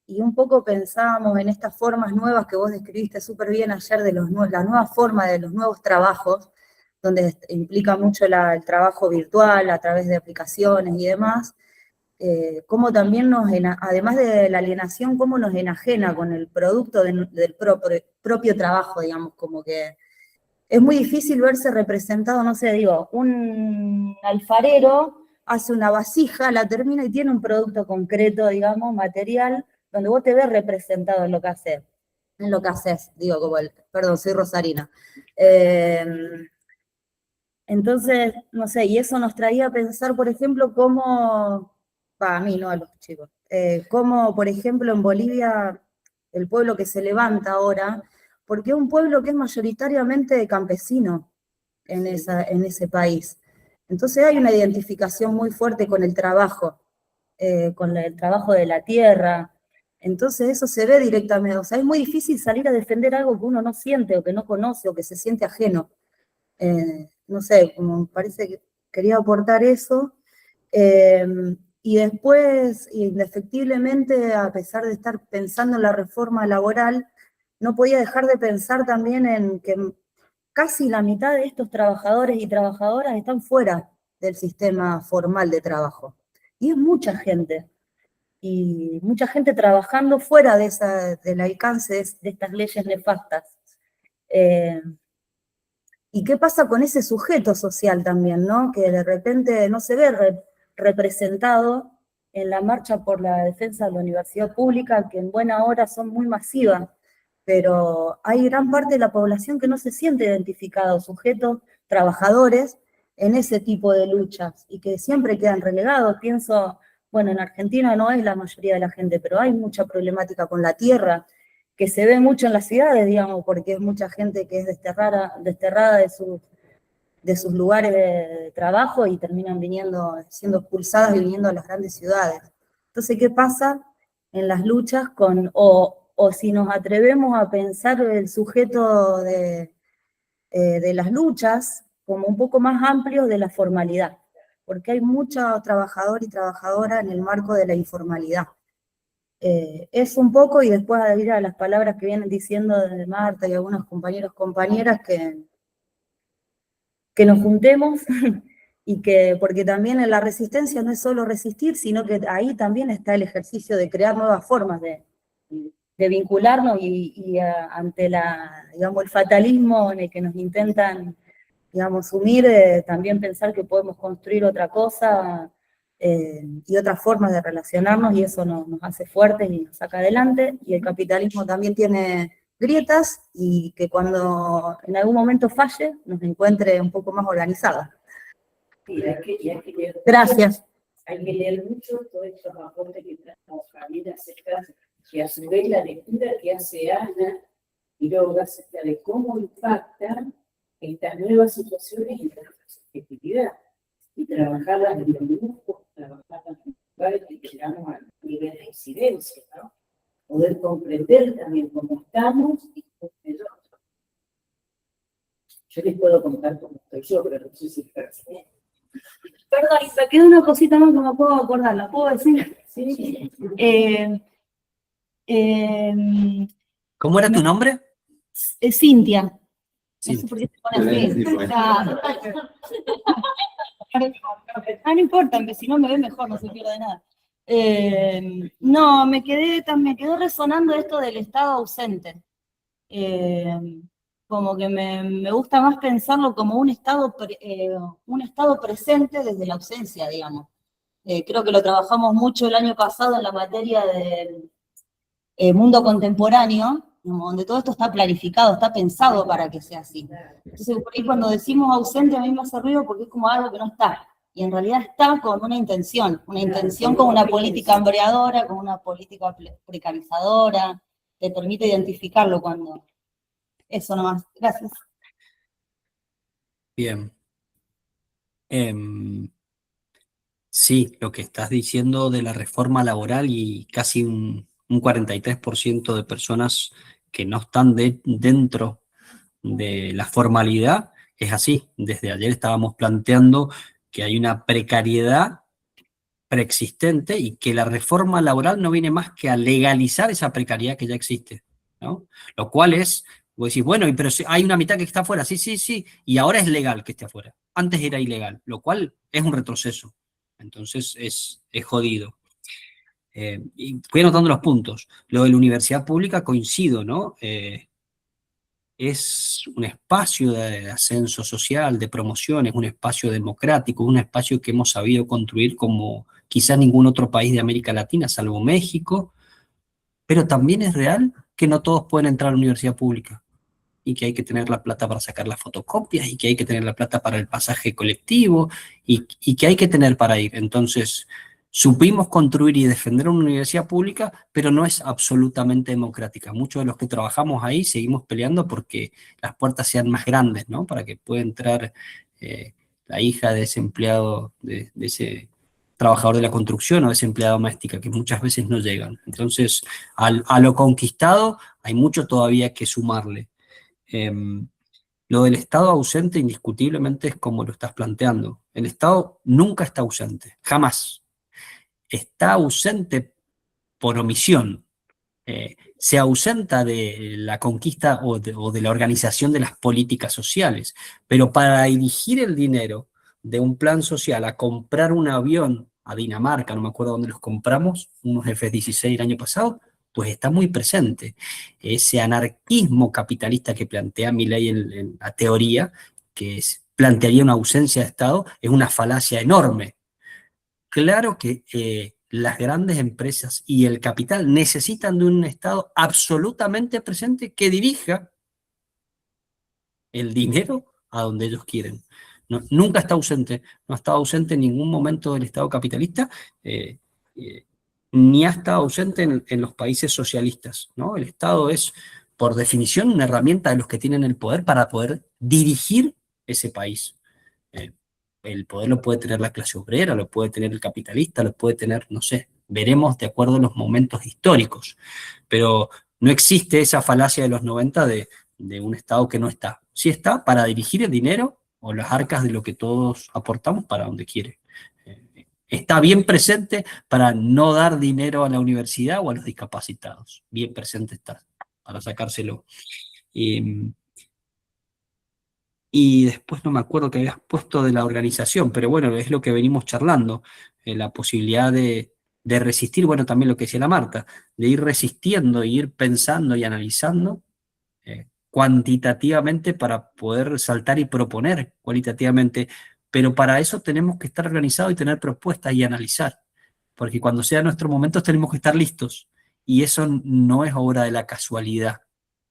y un poco pensábamos en estas formas nuevas que vos describiste súper bien ayer, de la nueva forma de los nuevos trabajos, donde implica mucho el trabajo virtual a través de aplicaciones y demás, cómo también además de la alienación, cómo nos enajena con el producto del propio trabajo, digamos, como que es muy difícil verse representado, no sé, digo, un alfarero hace una vasija, la termina y tiene un producto concreto, digamos, material, donde vos te ves representado en lo que haces, digo, perdón, soy rosarina. Entonces, no sé, y eso nos traía a pensar, por ejemplo, a mí, no a los chicos, cómo, por ejemplo, en Bolivia, el pueblo que se levanta ahora, porque es un pueblo que es mayoritariamente campesino en ese país. Entonces hay una identificación muy fuerte con el trabajo de la tierra. Entonces eso se ve directamente, o sea, es muy difícil salir a defender algo que uno no siente, o que no conoce, o que se siente ajeno. No sé, como me parece que quería aportar eso. Y después, indefectiblemente, a pesar de estar pensando en la reforma laboral, no podía dejar de pensar también en que casi la mitad de estos trabajadores y trabajadoras están fuera del sistema formal de trabajo. Y es mucha gente. Y mucha gente trabajando fuera del alcance de estas leyes nefastas. ¿Y qué pasa con ese sujeto social también, ¿no? Que de repente no se ve representado en la marcha por la defensa de la universidad pública, que en buena hora son muy masivas, pero hay gran parte de la población que no se siente identificado, sujetos, trabajadores, en ese tipo de luchas, y que siempre quedan relegados. Pienso, bueno, en Argentina no es la mayoría de la gente, pero hay mucha problemática con la tierra, que se ve mucho en las ciudades, digamos, porque es mucha gente que es desterrada de sus lugares de trabajo y terminan siendo expulsadas y viniendo a las grandes ciudades. Entonces, ¿qué pasa en las luchas o si nos atrevemos a pensar el sujeto de las luchas como un poco más amplio de la formalidad? Porque hay mucho trabajador y trabajadora en el marco de la informalidad. Es un poco, y después de ir a las palabras que vienen diciendo de Marta y algunos compañeros, compañeras, que nos juntemos, y porque también en la resistencia no es solo resistir, sino que ahí también está el ejercicio de crear nuevas formas de vincularnos y ante digamos, el fatalismo en el que nos intentan, digamos, sumir, también pensar que podemos construir otra cosa, y otras formas de relacionarnos, y eso nos hace fuertes y nos saca adelante. Y el capitalismo también tiene grietas, y que cuando en algún momento falle, nos encuentre un poco más organizadas. Sí, hay que leer. Gracias. Hay que leer mucho todos estos aportes que traemos Javier acerca, que a su vez la lectura que hace Ana y luego acerca de cómo impactan estas nuevas situaciones en la subjetividad, y trabajarlas en los grupos, trabajarlas en lugares que llegamos al nivel de incidencia, ¿no? Poder comprender también cómo estamos y cómo es el otro. Yo les puedo contar cómo estoy yo, pero no sé si es bien. Perdón, y me quedó una cosita más que me puedo acordar, ¿la puedo decir? Sí. ¿Cómo era tu nombre? Cintia. Sí. No sé por qué se pone así. No importa, aunque si no me ve mejor, no se pierde nada. No, me quedó resonando esto del estado ausente. Como que me gusta más pensarlo como un estado presente desde la ausencia, digamos. Creo que lo trabajamos mucho el año pasado en la materia de mundo contemporáneo, digamos, donde todo esto está planificado, está pensado para que sea así. Entonces, por ahí cuando decimos ausente a mí me hace ruido porque es como algo que no está. Y en realidad está con una intención con una política hambreadora, con una política precarizadora, te permite identificarlo cuando... Eso nomás, gracias. Bien. Sí, lo que estás diciendo de la reforma laboral y casi un 43% de personas que no están dentro de la formalidad, es así. Desde ayer estábamos planteando que hay una precariedad preexistente y que la reforma laboral no viene más que a legalizar esa precariedad que ya existe, ¿no? Lo cual es, vos decís, bueno, pero si hay una mitad que está afuera, sí, sí, sí, y ahora es legal que esté afuera. Antes era ilegal, lo cual es un retroceso. Entonces es jodido. Y fui anotando los puntos. Lo de la universidad pública coincido, ¿no? Es un espacio de ascenso social, de promoción, es un espacio democrático, un espacio que hemos sabido construir como quizás ningún otro país de América Latina, salvo México, pero también es real que no todos pueden entrar a la universidad pública y que hay que tener la plata para sacar las fotocopias y que hay que tener la plata para el pasaje colectivo y que hay que tener para ir. Entonces, supimos construir y defender una universidad pública, pero no es absolutamente democrática. Muchos de los que trabajamos ahí seguimos peleando porque las puertas sean más grandes, ¿no? Para que pueda entrar la hija de ese empleado, de ese trabajador de la construcción o de esa empleada doméstica, que muchas veces no llegan. Entonces, a lo conquistado hay mucho todavía que sumarle. Lo del Estado ausente indiscutiblemente es como lo estás planteando. El Estado nunca está ausente, jamás. Está ausente por omisión. Se ausenta de la conquista o de la organización de las políticas sociales, pero para dirigir el dinero de un plan social a comprar un avión a Dinamarca, no me acuerdo dónde los compramos, unos F-16 el año pasado, pues está muy presente. Ese anarquismo capitalista que plantea Milei en la teoría, que plantearía una ausencia de Estado, es una falacia enorme. Claro que las grandes empresas y el capital necesitan de un Estado absolutamente presente que dirija el dinero a donde ellos quieren. Nunca está ausente, no ha estado ausente en ningún momento del Estado capitalista, ni ha estado ausente en los países socialistas, ¿no? El Estado es, por definición, una herramienta de los que tienen el poder para poder dirigir ese país. El poder lo puede tener la clase obrera, lo puede tener el capitalista, lo puede tener, no sé, veremos de acuerdo a los momentos históricos, pero no existe esa falacia de los 90 de un Estado que no está. Sí está para dirigir el dinero o las arcas de lo que todos aportamos para donde quiere. Está bien presente para no dar dinero a la universidad o a los discapacitados. Bien presente está para sacárselo. Y después no me acuerdo que habías puesto de la organización, pero bueno, es lo que venimos charlando, la posibilidad de resistir, bueno, también lo que decía la Marta, de ir resistiendo, e ir pensando y analizando cuantitativamente para poder saltar y proponer cualitativamente, pero para eso tenemos que estar organizados y tener propuestas y analizar, porque cuando sea nuestro momento tenemos que estar listos, y eso no es obra de la casualidad,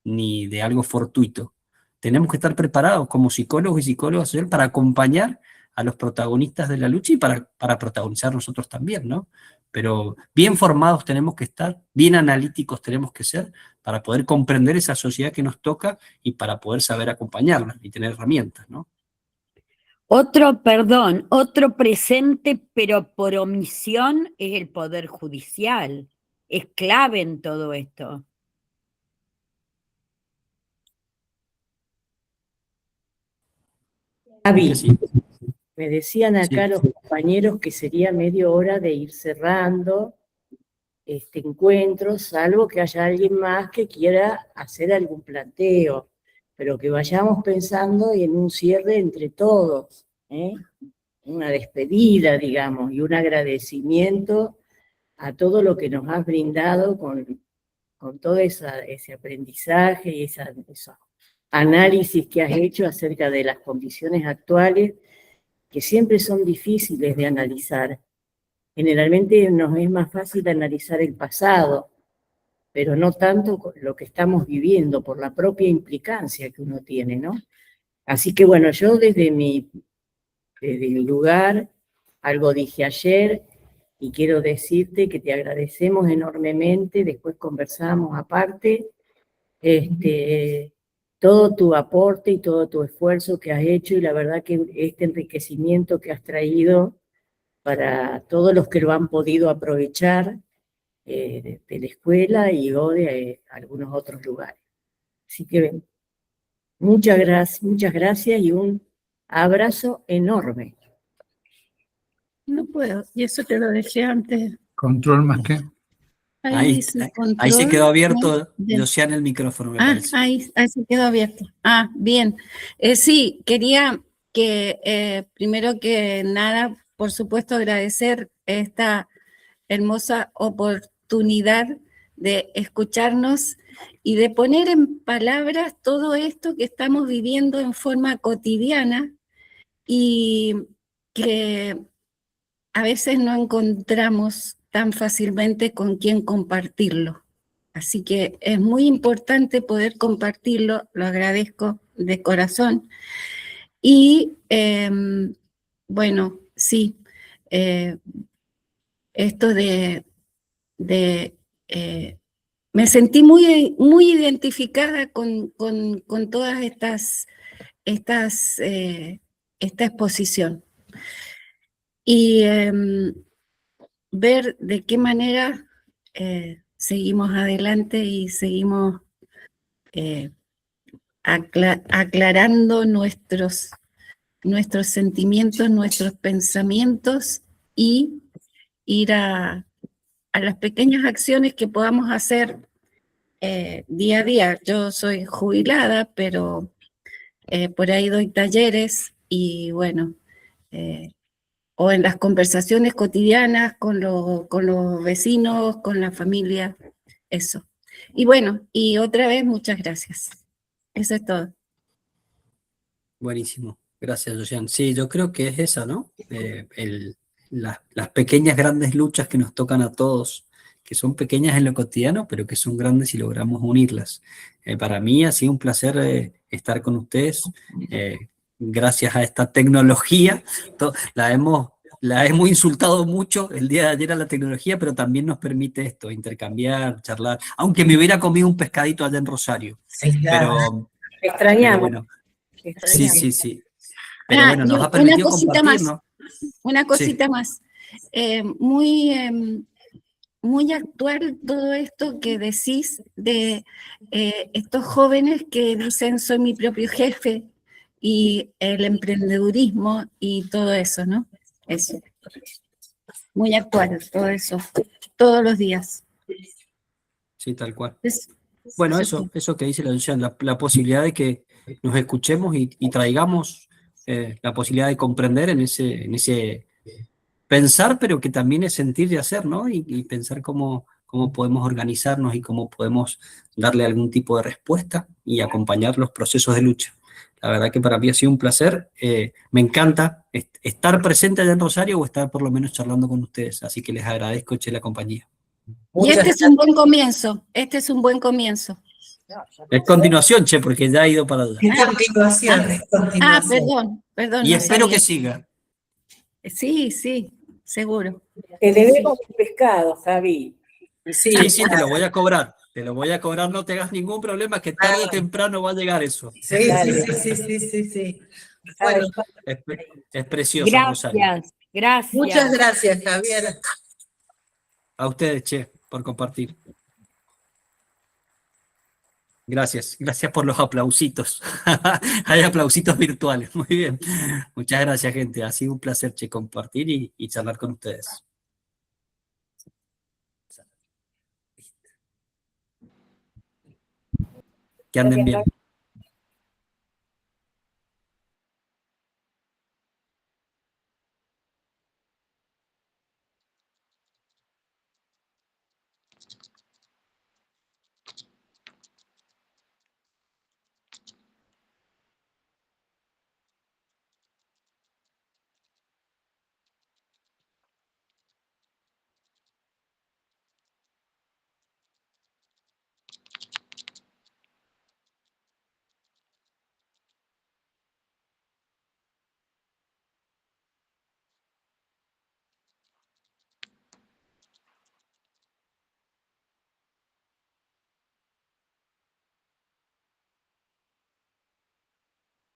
ni de algo fortuito. Tenemos que estar preparados como psicólogos y psicólogas para acompañar a los protagonistas de la lucha y para protagonizar nosotros también, ¿no? Pero bien formados tenemos que estar, bien analíticos tenemos que ser para poder comprender esa sociedad que nos toca y para poder saber acompañarla y tener herramientas, ¿no? Otro presente, pero por omisión, es el Poder Judicial. Es clave en todo esto. Avi, Sí, me decían acá sí. los compañeros que sería media hora de ir cerrando este encuentro, salvo que haya alguien más que quiera hacer algún planteo, pero que vayamos pensando en un cierre entre todos, ¿eh? Una despedida, digamos, y un agradecimiento a todo lo que nos has brindado con todo ese aprendizaje y esos análisis que has hecho acerca de las condiciones actuales, que siempre son difíciles de analizar. Generalmente nos es más fácil analizar el pasado, pero no tanto con lo que estamos viviendo, por la propia implicancia que uno tiene, ¿no? Así que bueno, yo desde mi lugar, algo dije ayer, y quiero decirte que te agradecemos enormemente, después conversamos aparte, todo tu aporte y todo tu esfuerzo que has hecho, y la verdad que este enriquecimiento que has traído para todos los que lo han podido aprovechar de la escuela y o de algunos otros lugares. Así que muchas gracias y un abrazo enorme. No puedo, y eso te lo dejé antes. Control más que. Ahí se quedó abierto, Josiane, el micrófono, me parece. Ahí se quedó abierto. Bien. Sí, quería que primero que nada, por supuesto, agradecer esta hermosa oportunidad de escucharnos y de poner en palabras todo esto que estamos viviendo en forma cotidiana y que a veces no encontramos tan fácilmente con quién compartirlo. Así que es muy importante poder compartirlo, lo agradezco de corazón. Y bueno, sí, esto me sentí muy, muy identificada con todas esta exposición. Y ver de qué manera seguimos adelante y seguimos aclarando nuestros sentimientos, nuestros pensamientos y ir a las pequeñas acciones que podamos hacer día a día. Yo soy jubilada, pero por ahí doy talleres y bueno, o en las conversaciones cotidianas con los vecinos, con la familia, eso. Y bueno, y otra vez muchas gracias. Eso es todo. Buenísimo. Gracias, Josiane. Sí, yo creo que es esa, ¿no? Las pequeñas grandes luchas que nos tocan a todos, que son pequeñas en lo cotidiano, pero que son grandes si logramos unirlas. Para mí ha sido un placer estar con ustedes. Gracias a esta tecnología, la hemos insultado mucho el día de ayer a la tecnología, pero también nos permite esto, intercambiar, charlar, aunque me hubiera comido un pescadito allá en Rosario. Pero Extrañamos. bueno, sí. Pero bueno, nos ha una permitido cosita compartir, más, ¿no? una cosita más. Muy actual todo esto que decís de estos jóvenes que dicen soy mi propio jefe y el emprendedurismo y todo eso, ¿no? Eso. Muy actual todo eso, todos los días. Sí, tal cual. Es- Bueno, eso eso que dice la Luciana, la posibilidad de que nos escuchemos y traigamos la posibilidad de comprender en ese pensar, pero que también es sentir y hacer, ¿no? Y pensar cómo podemos organizarnos y cómo podemos darle algún tipo de respuesta y acompañar los procesos de lucha. La verdad que para mí ha sido un placer. Me encanta estar presente allá en Rosario o estar por lo menos charlando con ustedes. Así que les agradezco, la compañía. Y este es un buen comienzo, Es continuación, porque ya ha ido para allá. Es continuación. Perdón. Y no espero sabía. que siga. Sí, seguro. Te debemos un pescado, Javi. Sí, te lo voy a cobrar. Te lo voy a cobrar, no te hagas ningún problema, que tarde o temprano va a llegar eso. Sí. Bueno, Es precioso, Rosario. Gracias. muchas gracias, Javier. A ustedes, por compartir. Gracias por los aplausitos. Hay aplausitos virtuales, muy bien. Muchas gracias, gente. Ha sido un placer, compartir y charlar con ustedes. Que anden bien.